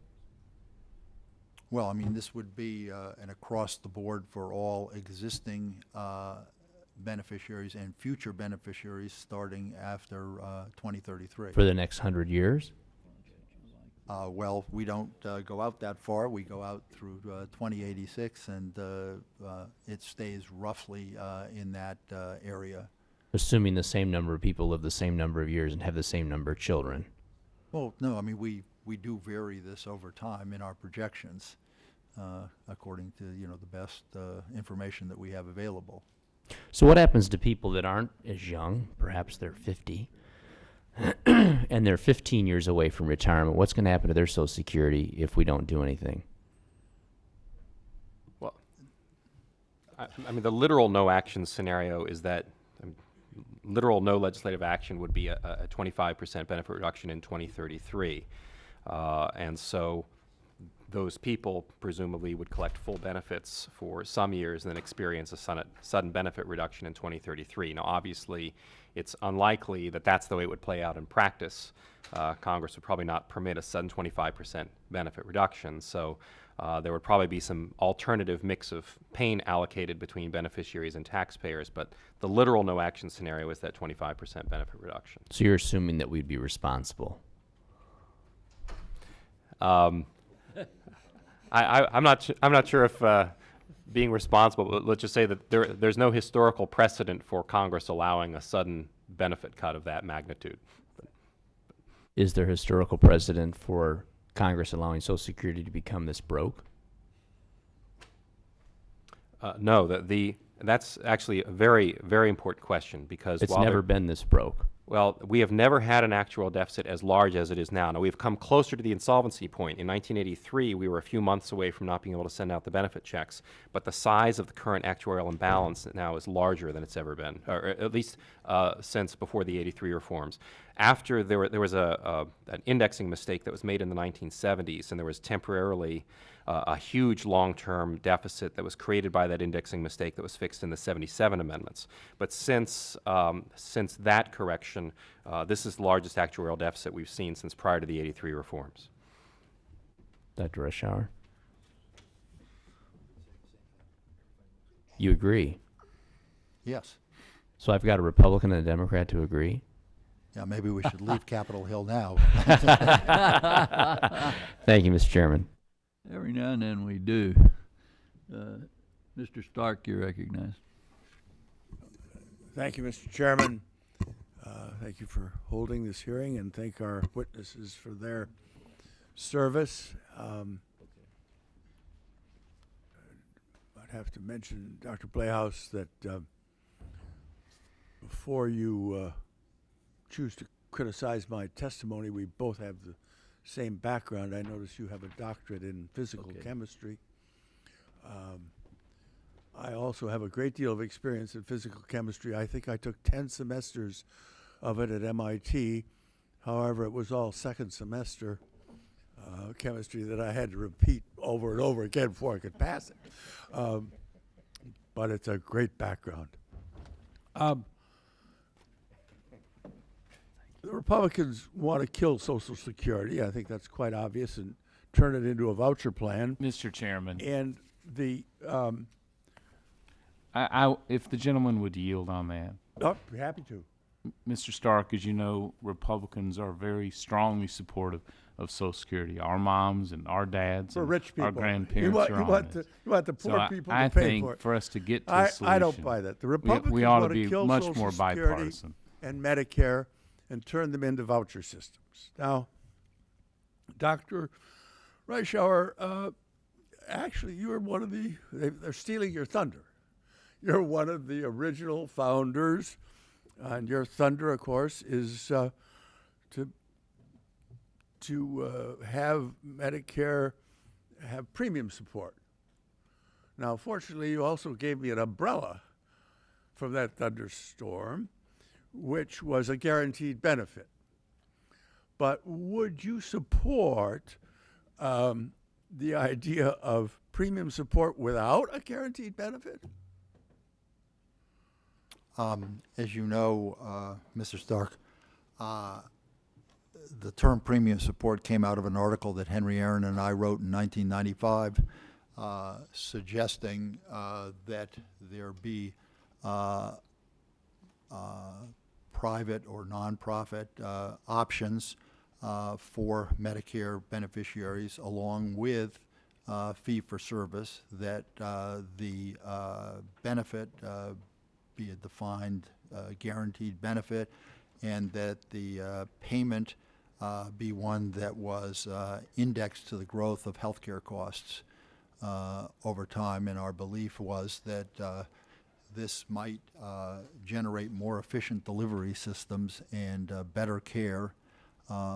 Well, I mean, this would be an across the board for all existing beneficiaries and future beneficiaries starting after 2033. For the next 100 years? Well, we don't go out that far. We go out through 2086, and it stays roughly in that area. Assuming the same number of people live the same number of years and have the same number of children. Well, no, I mean, we do vary this over time in our projections, according to, the best information that we have available. So what happens to people that aren't as young, perhaps they're 50, and they're 15 years away from retirement? What's going to happen to their Social Security if we don't do anything? Well, I mean, the literal no action scenario is that literal no legislative action would be a 25% benefit reduction in 2033. And so those people presumably would collect full benefits for some years and then experience a sudden benefit reduction in 2033. Now, obviously, it's unlikely that that's the way it would play out in practice. Congress would probably not permit a sudden 25% benefit reduction, so there would probably be some alternative mix of pain allocated between beneficiaries and taxpayers, but the literal no-action scenario is that 25% benefit reduction. So you're assuming that we'd be responsible? I'm not sure if being responsible, but let's just say that there's no historical precedent for Congress allowing a sudden benefit cut of that magnitude. Is there historical precedent for Congress allowing Social Security to become this broke? No, that's actually a very, very important question, because It's while never been this broke. well, we have never had an actual deficit as large as it is now. Now, we've come closer to the insolvency point. In 1983, we were a few months away from not being able to send out the benefit checks, but the size of the current actuarial imbalance now is larger than it's ever been, or at least since before the 83 reforms. After there was an indexing mistake that was made in the 1970s, and there was temporarily a huge long-term deficit that was created by that indexing mistake that was fixed in the 77 amendments. But since that correction, this is the largest actuarial deficit we've seen since prior to the 83 reforms. Dr. Rushauer? You agree? Yes. So I've got a Republican and a Democrat to agree? Yeah, maybe we should leave Capitol Hill now. Thank you, Mr. Chairman. Every now and then we do. Mr. Stark, you're recognized. Thank you, Mr. Chairman. Thank you for holding this hearing, and thank our witnesses for their service. I'd have to mention, Dr. Playhouse, that before you choose to criticize my testimony, we both have the same background. I notice you have a doctorate in physical chemistry. I also have a great deal of experience in physical chemistry. I think I took 10 semesters of it at MIT. However, it was all second semester chemistry that I had to repeat over and over again before I could pass it. But it's a great background. The Republicans want to kill Social Security. I think that's quite obvious, and turn it into a voucher plan. Mr. Chairman, And the if the gentleman would yield on that. oh, happy to. Mr. Stark, as you know, Republicans are very strongly supportive of Social Security. Our moms and our dads For and rich people, our grandparents are you on want this. you want the So poor people I to pay think for it. for us to get to a solution, I don't buy that. The Republicans we ought want to be kill much Social more Security bipartisan. and Medicare and turn them into voucher systems. Now, Dr. Reischauer, actually, you're one of they're stealing your thunder. You're one of the original founders, and your thunder, of course, is to have Medicare have premium support. Now, fortunately, you also gave me an umbrella from that thunderstorm, which was a guaranteed benefit. But would you support the idea of premium support without a guaranteed benefit? As you know, Mr. Stark, the term premium support came out of an article that Henry Aaron and I wrote in 1995, suggesting that there be private or nonprofit options for Medicare beneficiaries, along with fee-for-service, that the benefit be a defined guaranteed benefit, and that the payment be one that was indexed to the growth of healthcare costs over time. And our belief was that this might generate more efficient delivery systems and better care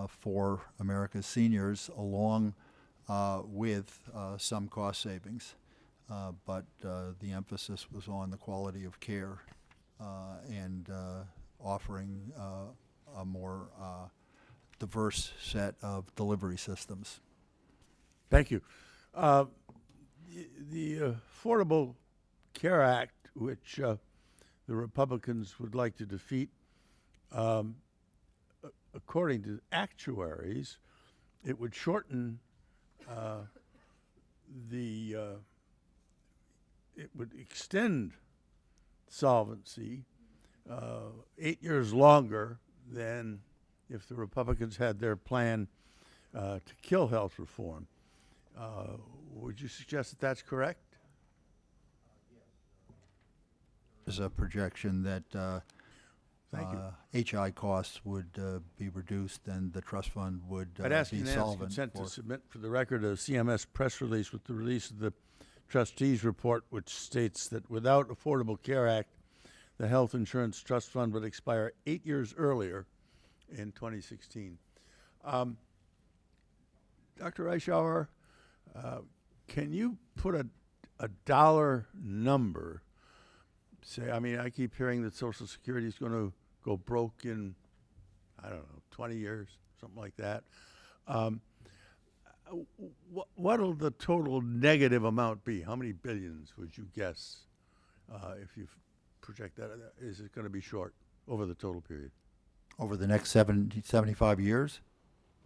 for America's seniors, along with some cost savings. But the emphasis was on the quality of care and offering a more diverse set of delivery systems. Thank you. The Affordable Care Act, which the Republicans would like to defeat, according to actuaries, it would shorten it would extend solvency 8 years longer than if the Republicans had their plan to kill health reform. Would you suggest that that's correct? There's a projection that Thank you. HI costs would be reduced and the trust fund would I'd ask be unanimous solvent. consent to for- submit for the record a CMS press release with the release of the trustees report, which states that without Affordable Care Act, the health insurance trust fund would expire 8 years earlier in 2016. Dr. Reischauer, can you put a dollar number? Say, I mean, I keep hearing that Social Security is going to go broke in, I don't know, 20 years, something like that. What'll the total negative amount be? How many billions would you guess if you project that? Is it going to be short over the total period? Over the next 75 years?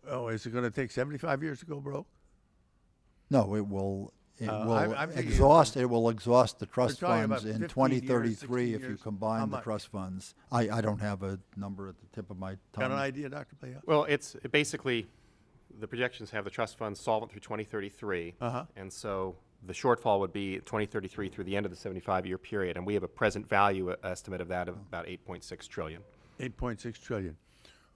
Oh, is it going to take 75 years to go broke? No, it will. It will I'm thinking exhaust. It will exhaust the trust talking about funds in 15 years, 2033 if 16 you years. How combine the much? trust funds. I don't have a number at the tip of my Got an tongue. idea, Dr. Payette? Well, it basically, the projections have the trust funds solvent through 2033. Uh-huh. And so the shortfall would be 2033 through the end of the 75-year period. And we have a present value estimate of that of about 8.6 trillion. 8.6 trillion.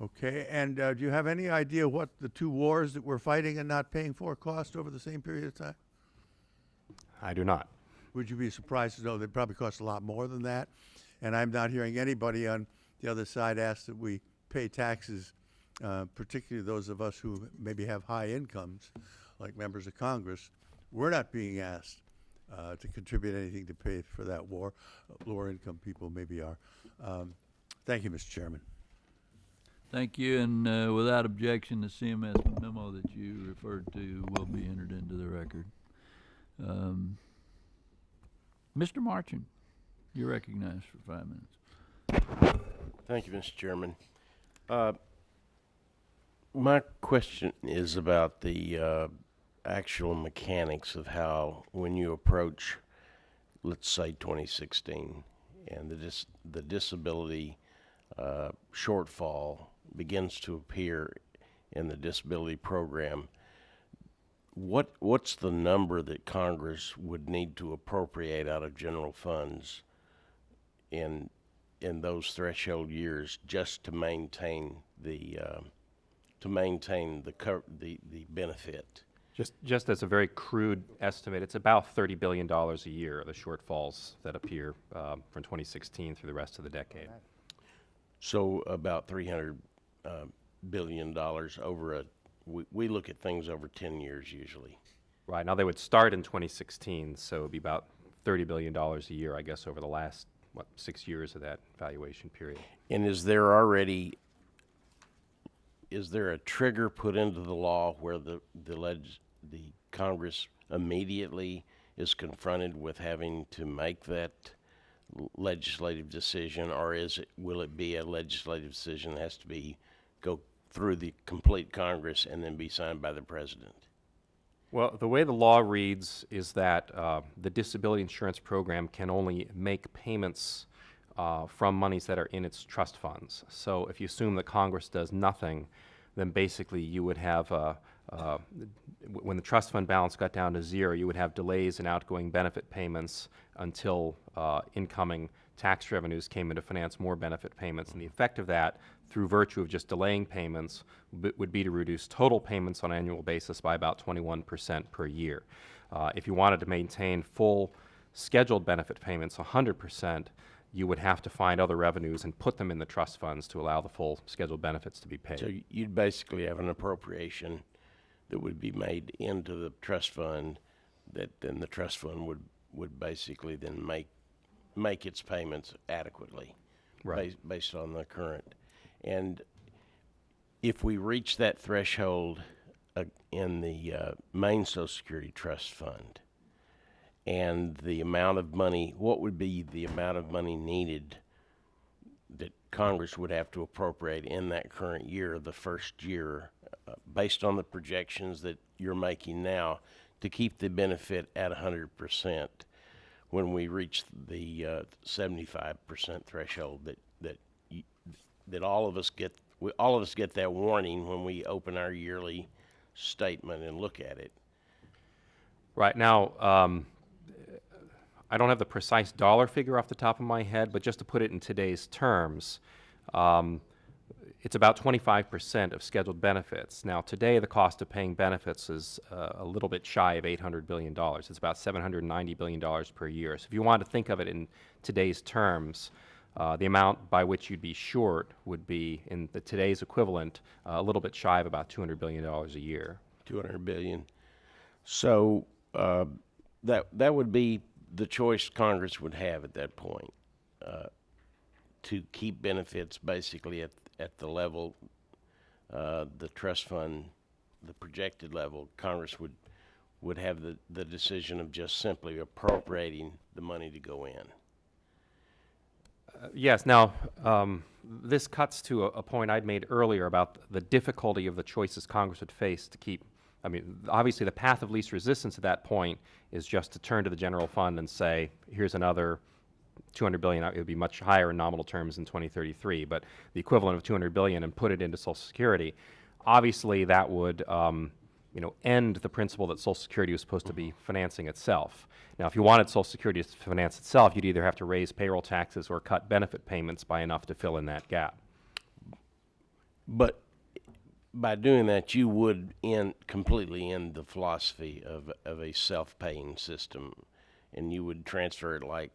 Okay, and do you have any idea what the two wars that we're fighting and not paying for cost over the same period of time? I do not. Would you be surprised to know they probably cost a lot more than that? And I'm not hearing anybody on the other side ask that we pay taxes, particularly those of us who maybe have high incomes, like members of Congress. We're not being asked to contribute anything to pay for that war. Lower income people maybe are. Thank you, Mr. Chairman. Thank you, and without objection, the CMS memo that you referred to will be entered into the record. Mr. Marchand, you're recognized for 5 minutes. Thank you, Mr. Chairman. My question is about the actual mechanics of how, when you approach, let's say, 2016, and the disability shortfall begins to appear in the disability program, what's the number that Congress would need to appropriate out of general funds in those threshold years just to maintain the benefit? Just as a very crude estimate, it's about $30 billion a year, the shortfalls that appear from 2016 through the rest of the decade. So about $300 billion over we look at things over 10 years usually. Right, now they would start in 2016, so it would be about $30 billion a year, I guess, over the last, 6 years of that valuation period. And is there a trigger put into the law where the Congress immediately is confronted with having to make that legislative decision, or will it be a legislative decision that has to go through the complete Congress and then be signed by the President? Well, the way the law reads is that the disability insurance program can only make payments from monies that are in its trust funds. So if you assume that Congress does nothing, then basically you would have, when the trust fund balance got down to zero, you would have delays in outgoing benefit payments until incoming tax revenues came in to finance more benefit payments. And the effect of that, through virtue of just delaying payments, would be to reduce total payments on an annual basis by about 21% per year. If you wanted to maintain full scheduled benefit payments 100%, you would have to find other revenues and put them in the trust funds to allow the full scheduled benefits to be paid. So you'd basically have an appropriation that would be made into the trust fund, that then the trust fund would basically then make its payments adequately, Right. based on the current. And if we reach that threshold in the main Social Security Trust Fund, and the amount of money, what would be the amount of money needed that Congress would have to appropriate in that current year, the first year, based on the projections that you're making now, to keep the benefit at 100% when we reach the 75% threshold that all of us get. All of us get that warning when we open our yearly statement and look at it. Right now, I don't have the precise dollar figure off the top of my head, but just to put it in today's terms, it's about 25% of scheduled benefits. Now, today, the cost of paying benefits is a little bit shy of $800 billion. It's about $790 billion per year. So if you want to think of it in today's terms, the amount by which you'd be short would be, in today's equivalent, a little bit shy of about $200 billion a year. $200 billion. So that would be the choice Congress would have at that point, to keep benefits basically at the level, the trust fund, the projected level. Congress would have the decision of just simply appropriating the money to go in. Yes. Now, this cuts to a point I'd made earlier about the difficulty of the choices Congress would face to keep. I mean, obviously, the path of least resistance at that point is just to turn to the general fund and say, here's another $200 billion. It would be much higher in nominal terms in 2033, but the equivalent of $200 billion, and put it into Social Security. Obviously, that would end the principle that Social Security was supposed to be financing itself. Now, if you wanted Social Security to finance itself, you'd either have to raise payroll taxes or cut benefit payments by enough to fill in that gap. But by doing that, you would completely end the philosophy of a self-paying system, and you would transfer it like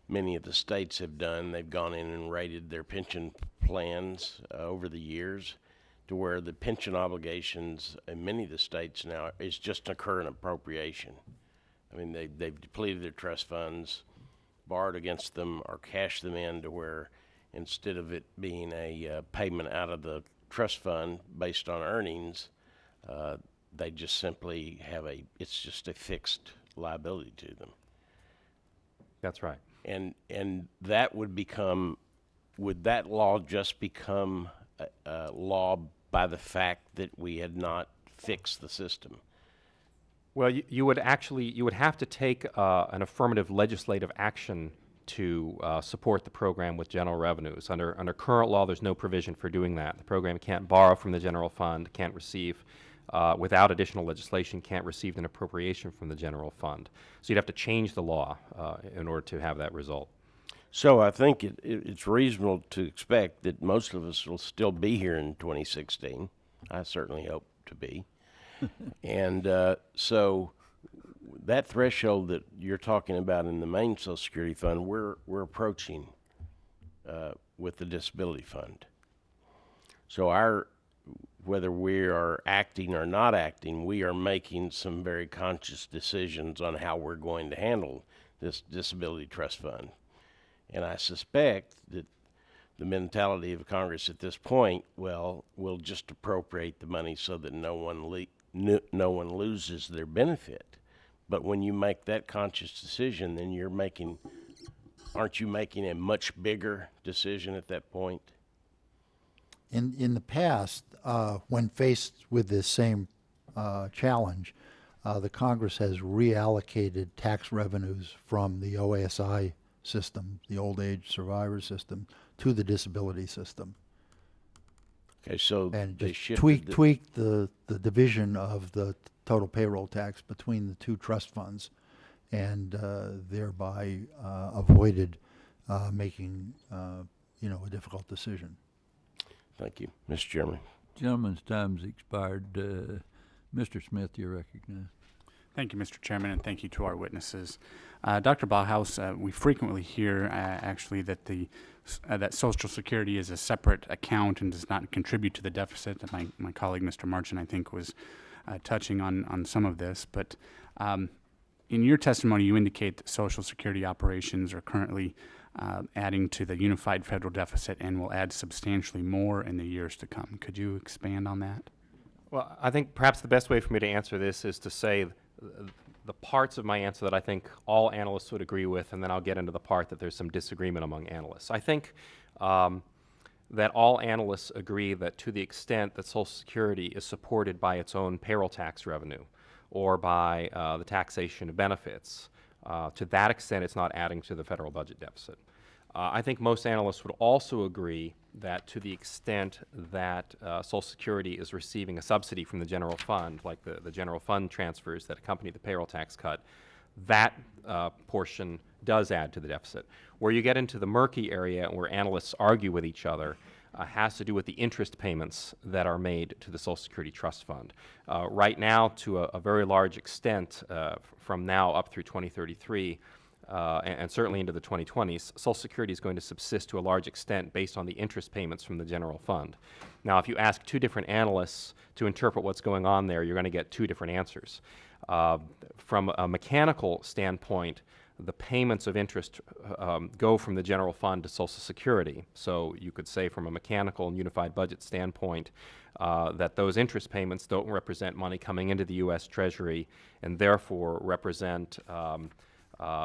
many of the states have done. They've gone in and rated their pension plans over the years, to where the pension obligations in many of the states now is just a current appropriation. I mean, they've depleted their trust funds, borrowed against them, or cashed them in, to where instead of it being a payment out of the trust fund based on earnings, they just simply have it's just a fixed liability to them. That's right. And that would that law just become law by the fact that we had not fixed the system? Well, you would have to take an affirmative legislative action to support the program with general revenues. Under current law, there's no provision for doing that. The program can't borrow from the general fund, can't receive, without additional legislation, can't receive an appropriation from the general fund. So you'd have to change the law in order to have that result. So I think it's reasonable to expect that most of us will still be here in 2016. I certainly hope to be. And so that threshold that you're talking about in the main Social Security fund, we're approaching with the disability fund. So whether we are acting or not acting, we are making some very conscious decisions on how we're going to handle this disability trust fund. And I suspect that the mentality of Congress at this point, well, we'll just appropriate the money so that no one loses their benefit. But when you make that conscious decision, then aren't you making a much bigger decision at that point? In the past, when faced with this same challenge, the Congress has reallocated tax revenues from the OASI system, the old age survivor system, to the disability system. Okay, so And they just shifted tweak the division of the total payroll tax between the two trust funds, and thereby avoided making a difficult decision. Thank you, Mr. Chairman. Gentleman's time's expired. Mr. Smith, you're recognized. Thank you, Mr. Chairman, and thank you to our witnesses. Dr. Bauhaus, we frequently hear actually that that Social Security is a separate account and does not contribute to the deficit. My colleague, Mr. Marchant, I think, was touching on some of this. But in your testimony, you indicate that Social Security operations are currently adding to the unified federal deficit and will add substantially more in the years to come. Could you expand on that? Well, I think perhaps the best way for me to answer this is to say the parts of my answer that I think all analysts would agree with, and then I'll get into the part that there's some disagreement among analysts. I think that all analysts agree that to the extent that Social Security is supported by its own payroll tax revenue or by the taxation of benefits, to that extent it's not adding to the federal budget deficit. I think most analysts would also agree that to the extent that Social Security is receiving a subsidy from the general fund, like the general fund transfers that accompany the payroll tax cut, that portion does add to the deficit. Where you get into the murky area where analysts argue with each other has to do with the interest payments that are made to the Social Security Trust Fund. Right now, to a very large extent, from now up through 2033, and certainly into the 2020s, Social Security is going to subsist to a large extent based on the interest payments from the general fund. Now, if you ask two different analysts to interpret what's going on there, you're going to get two different answers. From a mechanical standpoint, the payments of interest go from the general fund to Social Security. So you could say from a mechanical and unified budget standpoint that those interest payments don't represent money coming into the U.S. Treasury and therefore represent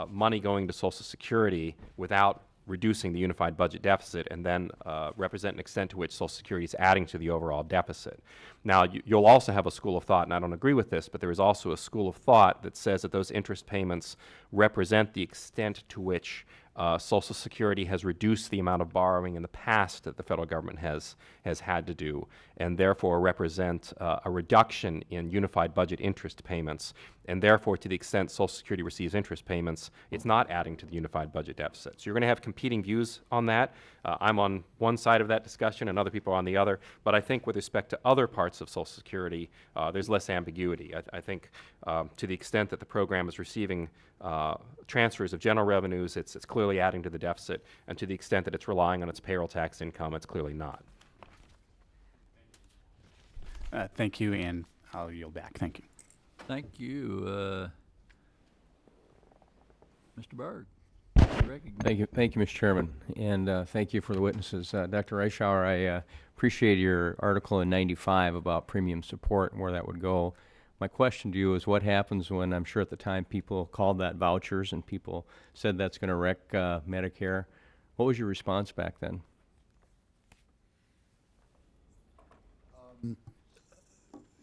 money going to Social Security without reducing the unified budget deficit, and then represent an extent to which Social Security is adding to the overall deficit. Now, you'll also have a school of thought, and I don't agree with this, but there is also a school of thought that says that those interest payments represent the extent to which Social Security has reduced the amount of borrowing in the past that the federal government has had to do, and therefore represent a reduction in unified budget interest payments, and therefore to the extent Social Security receives interest payments, it's not adding to the unified budget deficit. So you're going to have competing views on that. I'm on one side of that discussion and other people are on the other, but I think with respect to other parts of Social Security, there's less ambiguity. I think to the extent that the program is receiving transfers of general revenues, it's clearly adding to the deficit, and to the extent that it's relying on its payroll tax income, it's clearly not. Thank you, and I'll yield back. Thank you. Thank you. Mr. Berg, Thank you, Mr. Chairman, and thank you for the witnesses. Dr. Reischauer, I appreciate your article in 95 about premium support and where that would go. My question to you is what happens when, I'm sure at the time people called that vouchers and people said that's going to wreck Medicare. What was your response back then?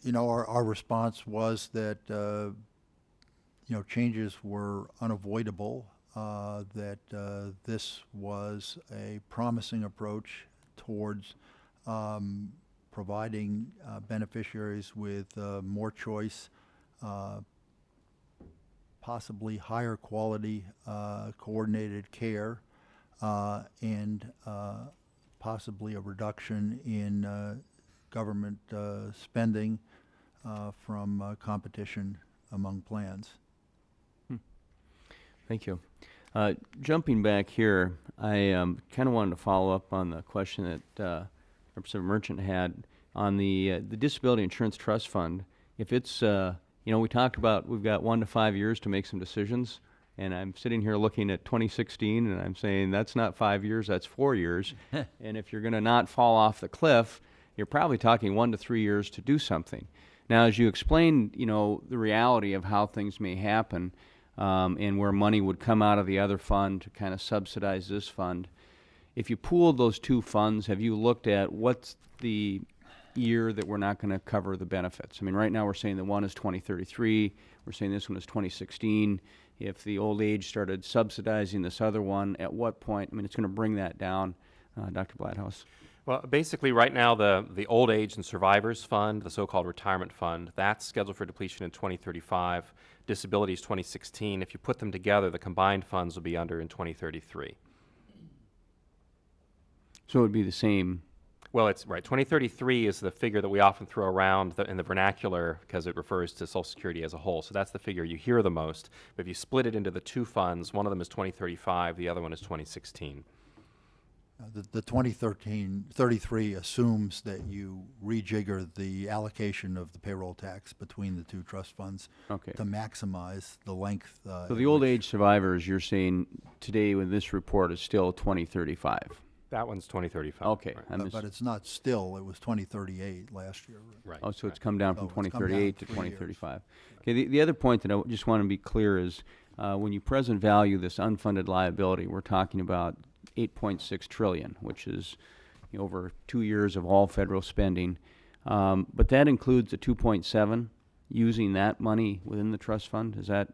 You know, our response was that, you know, changes were unavoidable, that this was a promising approach towards providing beneficiaries with more choice, possibly higher quality coordinated care, and possibly a reduction in government spending from competition among plans. Thank you. Jumping back here, I kind of wanted to follow up on the question that Representative Merchant had on the Disability Insurance Trust Fund. If it's, you know, we talked about we've got 1 to 5 years to make some decisions, and I'm sitting here looking at 2016, and I'm saying that's not 5 years, that's 4 years. And if you're going to not fall off the cliff, you're probably talking 1 to 3 years to do something. Now, as you explained, you know, the reality of how things may happen, and where money would come out of the other fund to kind of subsidize this fund. If you pooled those two funds, have you looked at what's the year that we're not going to cover the benefits? I mean, right now we're saying that one is 2033. We're saying this one is 2016. If the old age started subsidizing this other one, at what point? I mean, it's going to bring that down, Dr. Bladhouse. Well, basically right now the Old Age and Survivors Fund, the so-called retirement fund, that's scheduled for depletion in 2035. Disability is 2016. If you put them together, the combined funds will be under in 2033. So it would be the same. Well, it's right. 2033 is the figure that we often throw around in the vernacular because it refers to Social Security as a whole. So that's the figure you hear the most. But if you split it into the two funds, one of them is 2035, the other one is 2016. The 2033 assumes that you rejigger the allocation of the payroll tax between the two trust funds to maximize the length. So the old age survivors, you're saying today with this report is still 2035? That one's 2035. Okay, Right. I missed. But it's not still, it was 2038 last year. Right. Oh, so it's come down from So it's come down 2038 to 3 years. 2035. Okay, the other point that I just want to be clear is when you present value this unfunded liability, we're talking about 8.6 trillion, which is over 2 years of all federal spending. But that includes the 2.7 using that money within the trust fund. Is that?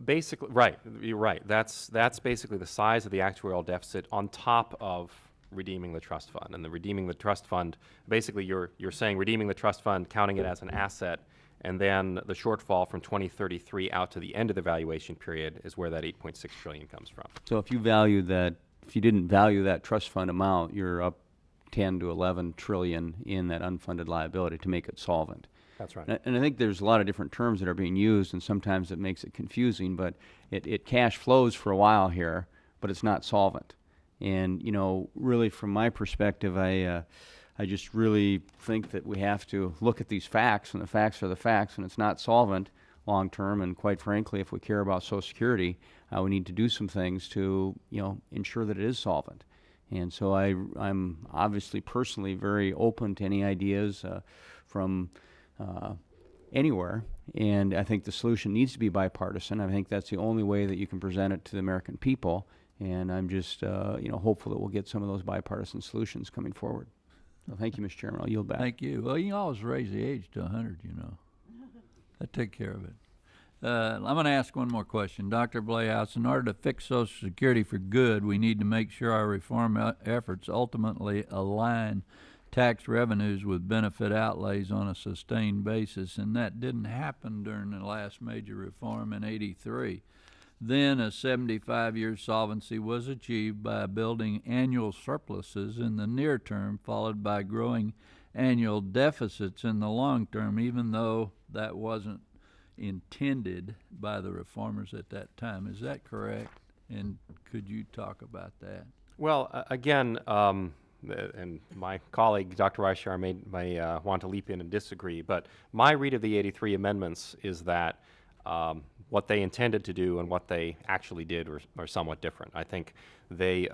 Basically, right. You're right. That's basically the size of the actuarial deficit on top of redeeming the trust fund. And the redeeming the trust fund, basically you're saying redeeming the trust fund, counting it as an asset, and then the shortfall from 2033 out to the end of the valuation period is where that 8.6 trillion comes from. So if you value that, if you didn't value that trust fund amount, you're up 10 to 11 trillion in that unfunded liability to make it solvent. That's right. And I think there's a lot of different terms that are being used, and sometimes it makes it confusing, but it cash flows for a while here, but it's not solvent. And, really from my perspective, I just really think that we have to look at these facts, and the facts are the facts, and it's not solvent long term. And quite frankly, if we care about Social Security, we need to do some things to, ensure that it is solvent. And so I'm obviously personally very open to any ideas from anywhere, and I think the solution needs to be bipartisan. I think that's the only way that you can present it to the American people, and I'm just hopeful that we'll get some of those bipartisan solutions coming forward. So thank you, Mr. Chairman. I'll yield back. Thank you. Well, you can always raise the age to 100, That take care of it. I'm going to ask one more question. Dr. Blayhouse, in order to fix Social Security for good, we need to make sure our reform efforts ultimately align tax revenues with benefit outlays on a sustained basis, and that didn't happen during the last major reform in '83. Then a 75-year solvency was achieved by building annual surpluses in the near term, followed by growing annual deficits in the long term, even though that wasn't intended by the reformers at that time. Is that correct? And could you talk about that? Well, again, and my colleague, Dr. Reichar, may want to leap in and disagree, but my read of the 83 amendments is that what they intended to do and what they actually did are somewhat different. I think they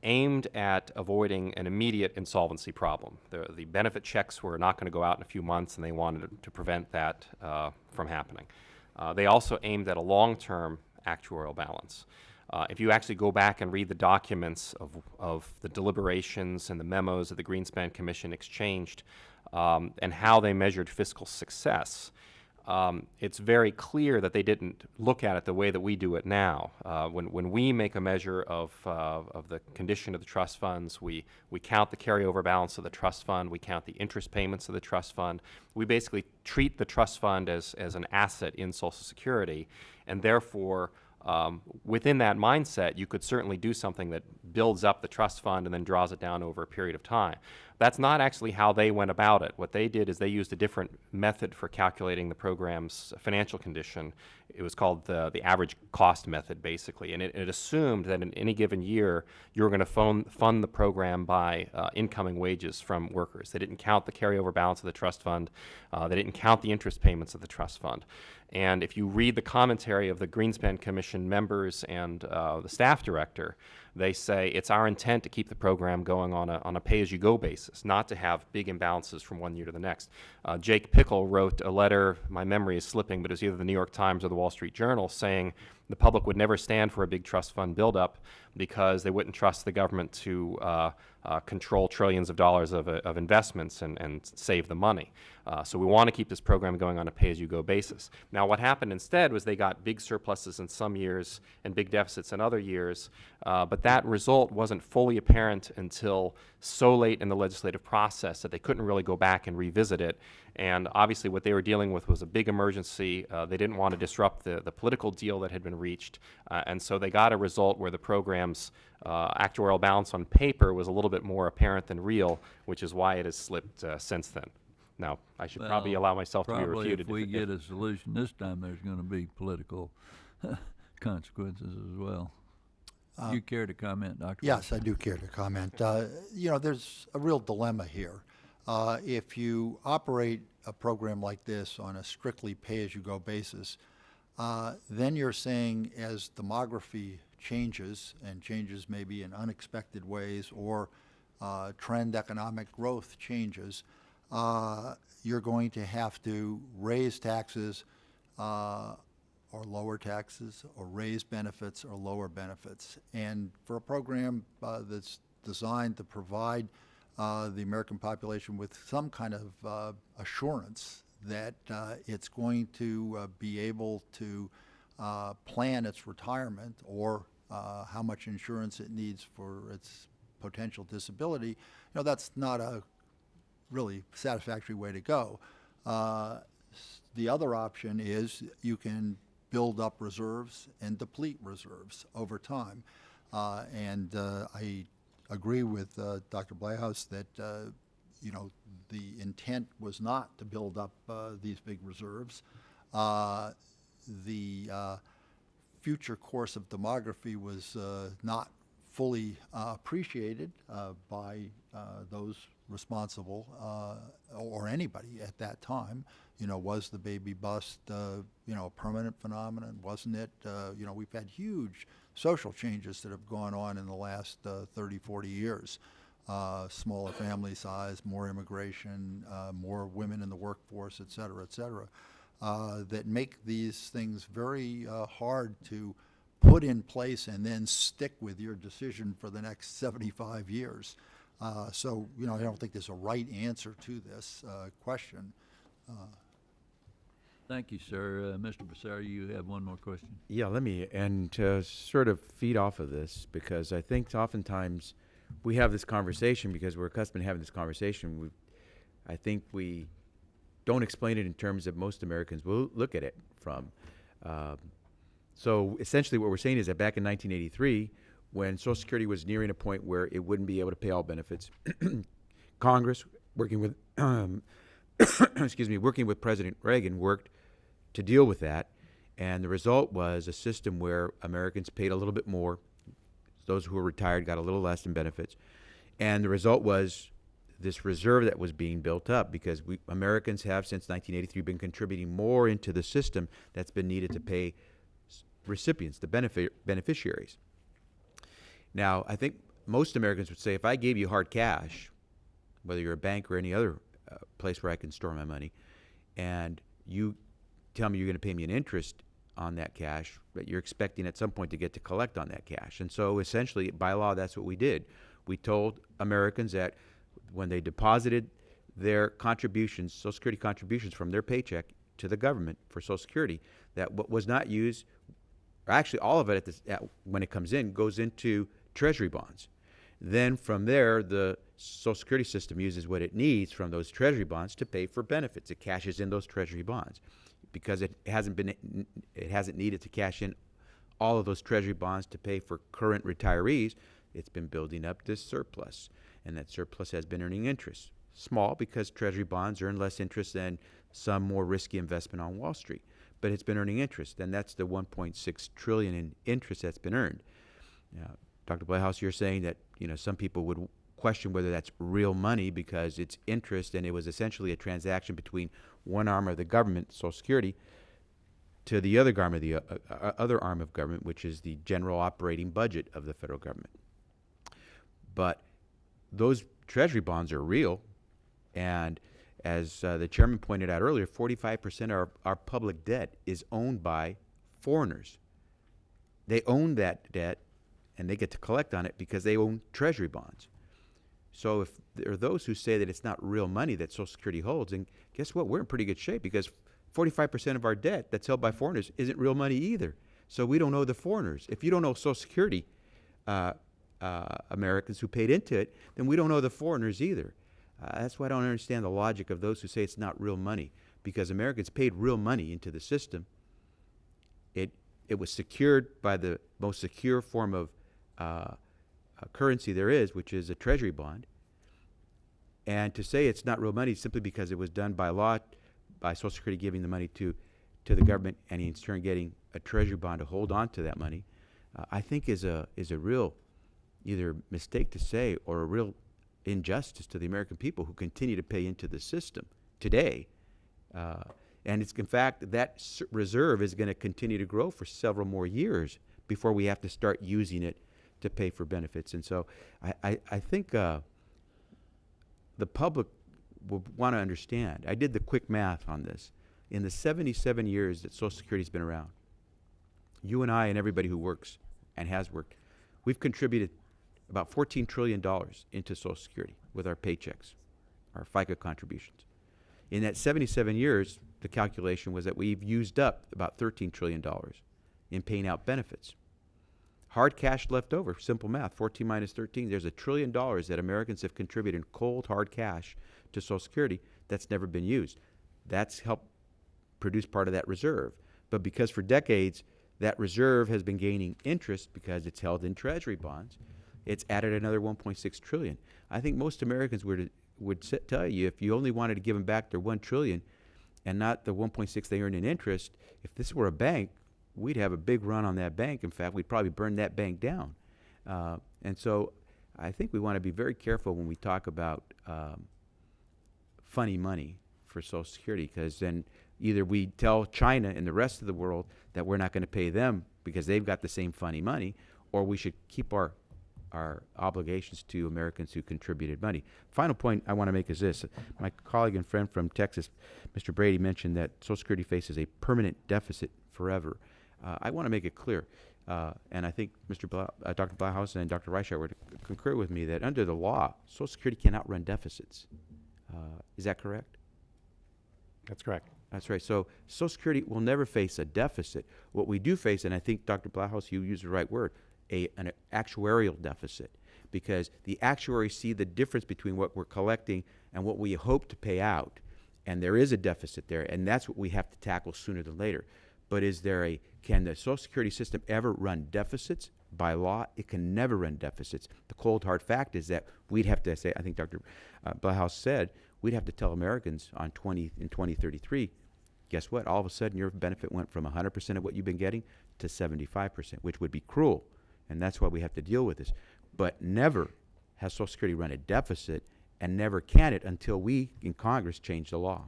aimed at avoiding an immediate insolvency problem. The benefit checks were not going to go out in a few months, and they wanted to prevent that from happening. They also aimed at a long-term actuarial balance. If you actually go back and read the documents of the deliberations and the memos that the Greenspan Commission exchanged and how they measured fiscal success, it's very clear that they didn't look at it the way that we do it now. When we make a measure of the condition of the trust funds, we count the carryover balance of the trust fund, we count the interest payments of the trust fund. We basically treat the trust fund as an asset in Social Security, and therefore within that mindset, you could certainly do something that builds up the trust fund and then draws it down over a period of time. That's not actually how they went about it. What they did is they used a different method for calculating the program's financial condition. It was called the average cost method, basically, and it assumed that in any given year you were going to fund the program by incoming wages from workers. They didn't count the carryover balance of the trust fund. They didn't count the interest payments of the trust fund. And if you read the commentary of the Greenspan Commission members and the staff director, they say it's our intent to keep the program going on a pay-as-you-go basis, not to have big imbalances from one year to the next. Jake Pickle wrote a letter, my memory is slipping, but it was either the New York Times or the Wall Street Journal, saying the public would never stand for a big trust fund buildup because they wouldn't trust the government to control trillions of dollars of investments and save the money. So we want to keep this program going on a pay-as-you-go basis. Now what happened instead was they got big surpluses in some years and big deficits in other years, but that result wasn't fully apparent until so late in the legislative process that they couldn't really go back and revisit it. And obviously what they were dealing with was a big emergency. They didn't want to disrupt the political deal that had been reached, and so they got a result where the program's actuarial balance on paper was a little bit more apparent than real, which is why it has slipped since then. Now, I should probably allow myself to be refuted. If we get a solution this time, there's going to be political consequences as well. Do you care to comment, Dr. Yes, I do care to comment. There's a real dilemma here. If you operate a program like this on a strictly pay-as-you-go basis, then you're saying as demography changes, and changes maybe in unexpected ways, or trend economic growth changes, you're going to have to raise taxes or lower taxes, or raise benefits or lower benefits. And for a program that's designed to provide the American population with some kind of assurance that it's going to be able to plan its retirement, or how much insurance it needs for its potential disability, that's not a really satisfactory way to go. The other option is you can build up reserves and deplete reserves over time. And I agree with Dr. Blayhouse that the intent was not to build up these big reserves. The future course of demography was not fully appreciated by those responsible, or anybody at that time. Was the baby bust, a permanent phenomenon? Wasn't it? We've had huge social changes that have gone on in the last 30, 40 years. Smaller family size, more immigration, more women in the workforce, et cetera, that make these things very hard to put in place and then stick with your decision for the next 75 years. So, I don't think there's a right answer to this question. Thank you, sir. Mr. Becerra, you have one more question. Yeah, let me, and to sort of feed off of this, because I think oftentimes we have this conversation because we're accustomed to having this conversation. I think we don't explain it in terms that most Americans will look at it from. So essentially what we're saying is that back in 1983, when Social Security was nearing a point where it wouldn't be able to pay all benefits, Congress, working with, working with President Reagan, worked to deal with that. And the result was a system where Americans paid a little bit more. Those who were retired got a little less in benefits. And the result was this reserve that was being built up, because Americans have, since 1983, been contributing more into the system that's been needed to pay recipients, the beneficiaries. Now, I think most Americans would say, if I gave you hard cash, whether you're a bank or any other place where I can store my money, and you tell me you're going to pay me an interest on that cash, but you're expecting at some point to get to collect on that cash. And so essentially, by law, that's what we did. We told Americans that when they deposited their contributions, Social Security contributions from their paycheck to the government for Social Security, that what was not used, or actually all of it when it comes in, goes into Treasury bonds. Then from there, the Social Security system uses what it needs from those Treasury bonds to pay for benefits. It cashes in those Treasury bonds. Because it hasn't needed to cash in all of those Treasury bonds to pay for current retirees, it's been building up this surplus. And that surplus has been earning interest. Small, because Treasury bonds earn less interest than some more risky investment on Wall Street. But it's been earning interest, and that's the $1.6 trillion in interest that's been earned. Now, Dr. Blayhouse, you're saying that some people would question whether that's real money because it's interest, and it was essentially a transaction between one arm of the government, Social Security, to the other arm of the other arm of government, which is the general operating budget of the federal government. But those Treasury bonds are real, and as the chairman pointed out earlier, 45% of our public debt is owned by foreigners. They own that debt, and they get to collect on it because they own Treasury bonds. So if there are those who say that it's not real money that Social Security holds, and guess what? We're in pretty good shape, because 45% of our debt that's held by foreigners isn't real money either. So we don't owe the foreigners. If you don't owe Social Security Americans who paid into it, then we don't owe the foreigners either. That's why I don't understand the logic of those who say it's not real money, because Americans paid real money into the system. It was secured by the most secure form of currency there is, which is a Treasury bond. And to say it's not real money simply because it was done by law, by Social Security giving the money to the government, and in turn getting a Treasury bond to hold on to that money, I think is a real either mistake to say or a real injustice to the American people who continue to pay into the system today. And it's, in fact, that reserve is going to continue to grow for several more years before we have to start using it to pay for benefits. And so I think the public will want to understand. I did the quick math on this. In the 77 years that Social Security's been around, you and I and everybody who works and has worked, we've contributed about $14 trillion into Social Security with our paychecks, our FICA contributions. In that 77 years, the calculation was that we've used up about $13 trillion in paying out benefits. Hard cash left over, simple math, 14 minus 13, there's $1 trillion that Americans have contributed in cold, hard cash to Social Security that's never been used. That's helped produce part of that reserve. But because for decades, that reserve has been gaining interest because it's held in Treasury bonds, it's added another 1.6 trillion. I think most Americans would tell you if you only wanted to give them back their 1 trillion and not the 1.6 they earn in interest, if this were a bank, we'd have a big run on that bank. In fact, we'd probably burn that bank down. And so I think we want to be very careful when we talk about funny money for Social Security, because then either we tell China and the rest of the world that we're not going to pay them because they've got the same funny money, or we should keep our obligations to Americans who contributed money. Final point I want to make is this. My colleague and friend from Texas, Mr. Brady, mentioned that Social Security faces a permanent deficit forever. I want to make it clear, and I think Dr. Blauhaus and Dr. Reichert would concur with me that under the law, Social Security cannot run deficits. Is that correct? That's correct. That's right. So Social Security will never face a deficit. What we do face, and I think Dr. Blauhaus, you used the right word, an actuarial deficit, because the actuaries see the difference between what we're collecting and what we hope to pay out, and there is a deficit there, and that's what we have to tackle sooner than later. But can the Social Security system ever run deficits? By law, it can never run deficits. The cold hard fact is that we'd have to say, I think Dr. Blauhaus said, we'd have to tell Americans in 2033, guess what? All of a sudden, your benefit went from 100% of what you've been getting to 75%, which would be cruel. And that's why we have to deal with this. But never has Social Security run a deficit, and never can it until we in Congress change the law.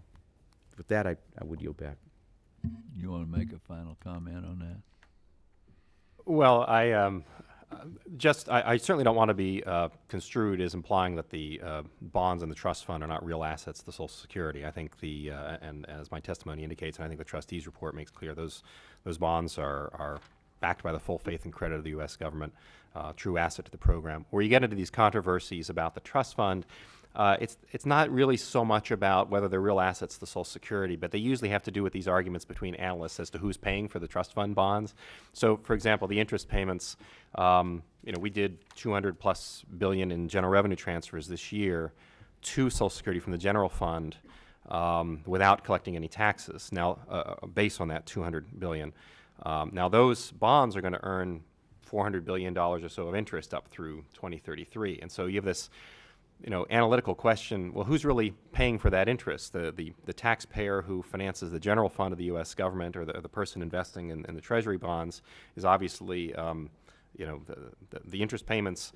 With that, I would yield back. You want to make a final comment on that? Well, I certainly don't want to be construed as implying that the bonds and the trust fund are not real assets to Social Security. I think and as my testimony indicates, and I think the trustees report makes clear, those bonds are backed by the full faith and credit of the U.S. government, true asset to the program. Where you get into these controversies about the trust fund, it's not really so much about whether they're real assets to Social Security, but they usually have to do with these arguments between analysts as to who's paying for the trust fund bonds. So, for example, the interest payments, we did $200+ billion in general revenue transfers this year to Social Security from the general fund without collecting any taxes. Now, based on that $200 billion. Now, those bonds are going to earn $400 billion or so of interest up through 2033. And so you have this analytical question, well, who's really paying for that interest? The taxpayer who finances the general fund of the U.S. government, or the person investing in the Treasury bonds, is obviously, the interest payments.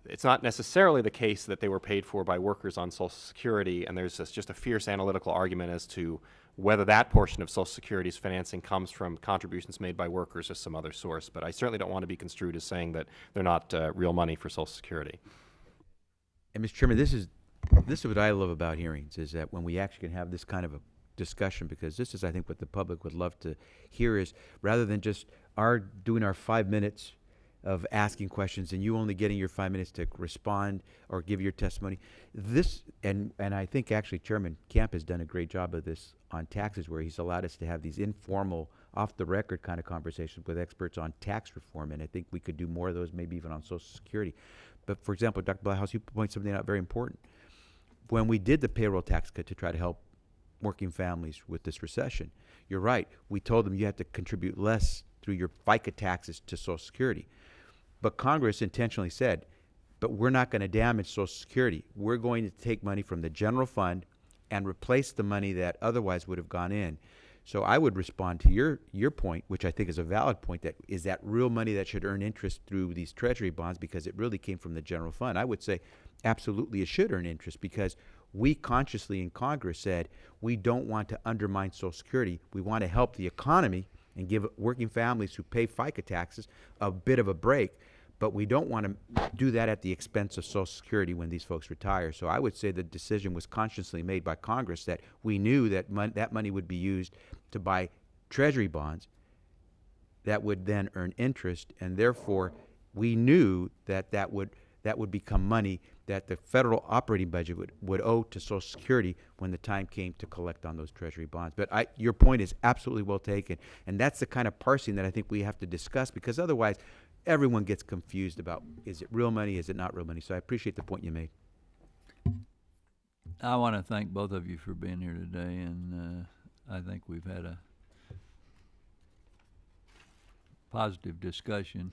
It's not necessarily the case that they were paid for by workers on Social Security, and there's just a fierce analytical argument as to whether that portion of Social Security's financing comes from contributions made by workers or some other source. But I certainly don't want to be construed as saying that they're not real money for Social Security. And Mr. Chairman, this is what I love about hearings, is that when we actually can have this kind of a discussion, because this is, I think, what the public would love to hear, is rather than just doing our 5 minutes of asking questions and you only getting your 5 minutes to respond or give your testimony. And I think actually Chairman Camp has done a great job of this on taxes, where he's allowed us to have these informal, off-the-record kind of conversations with experts on tax reform, and I think we could do more of those, maybe even on Social Security. But for example, Dr. Blauhaus, you point something out very important. When we did the payroll tax cut to try to help working families with this recession, you're right, we told them you have to contribute less through your FICA taxes to Social Security. But Congress intentionally said, but we're not going to damage Social Security. We're going to take money from the general fund and replace the money that otherwise would have gone in. So I would respond to your point, which I think is a valid point, that is that real money that should earn interest through these Treasury bonds because it really came from the general fund. I would say absolutely it should earn interest, because we consciously in Congress said we don't want to undermine Social Security. We want to help the economy and give working families who pay FICA taxes a bit of a break. But we don't want to do that at the expense of Social Security when these folks retire. So I would say the decision was consciously made by Congress that we knew that that money would be used to buy Treasury bonds that would then earn interest, and therefore we knew that that would become money that the federal operating budget would owe to Social Security when the time came to collect on those Treasury bonds. But your point is absolutely well taken, and that's the kind of parsing that I think we have to discuss, because otherwise everyone gets confused about, is it real money, is it not real money? So I appreciate the point you made. I want to thank both of you for being here today, and I think we've had a positive discussion.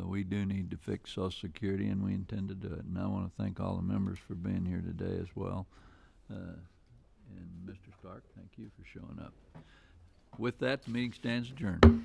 We do need to fix Social Security, and we intend to do it. And I want to thank all the members for being here today as well. And Mr. Stark, thank you for showing up. With that, the meeting stands adjourned.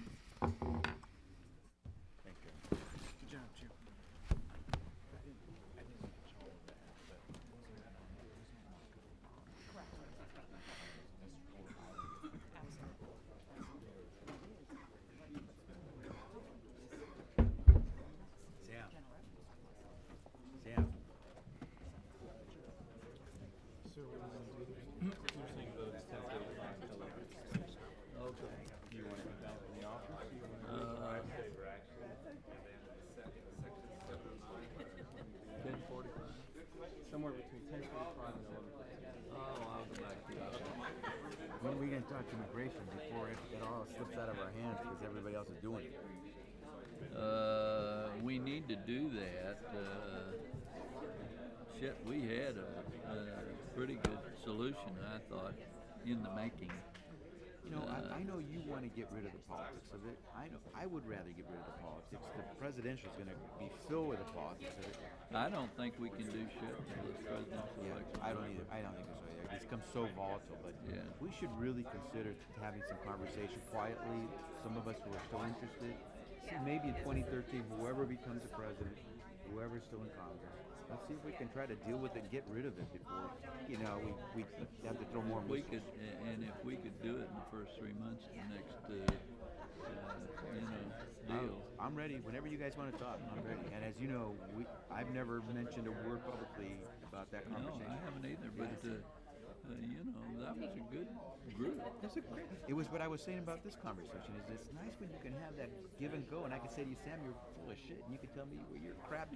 Somewhere between 10:45 and 11:45. Oh, I'll go back to that. When are we going to talk immigration before it all slips out of our hands because everybody else is doing it? We need to do that. We had a pretty good solution, I thought, in the making. You know, I know you want to get rid of the politics of it. I would rather get rid of the politics. The presidential is going to be filled with the politics of it. I don't think we can do shit until this presidential election. I don't either. I don't think so either. It's become so volatile, but Yeah. we should really consider having some conversation quietly. Some of us who are still interested. See, maybe in 2013, whoever becomes the president, whoever's still in Congress, let's see if we can try to deal with it, get rid of it before, we have to throw more. If we could do it in the first 3 months of the next, deal. I'm ready. Whenever you guys want to talk, I'm ready. And as you know, I've never mentioned a word publicly about that conversation. No, I haven't either, but, that was a good group. It was what I was saying about this conversation. Is it's nice when you can have that give and go, and I can say to you, Sam, you're full of shit, and you can tell me, well, you're crap.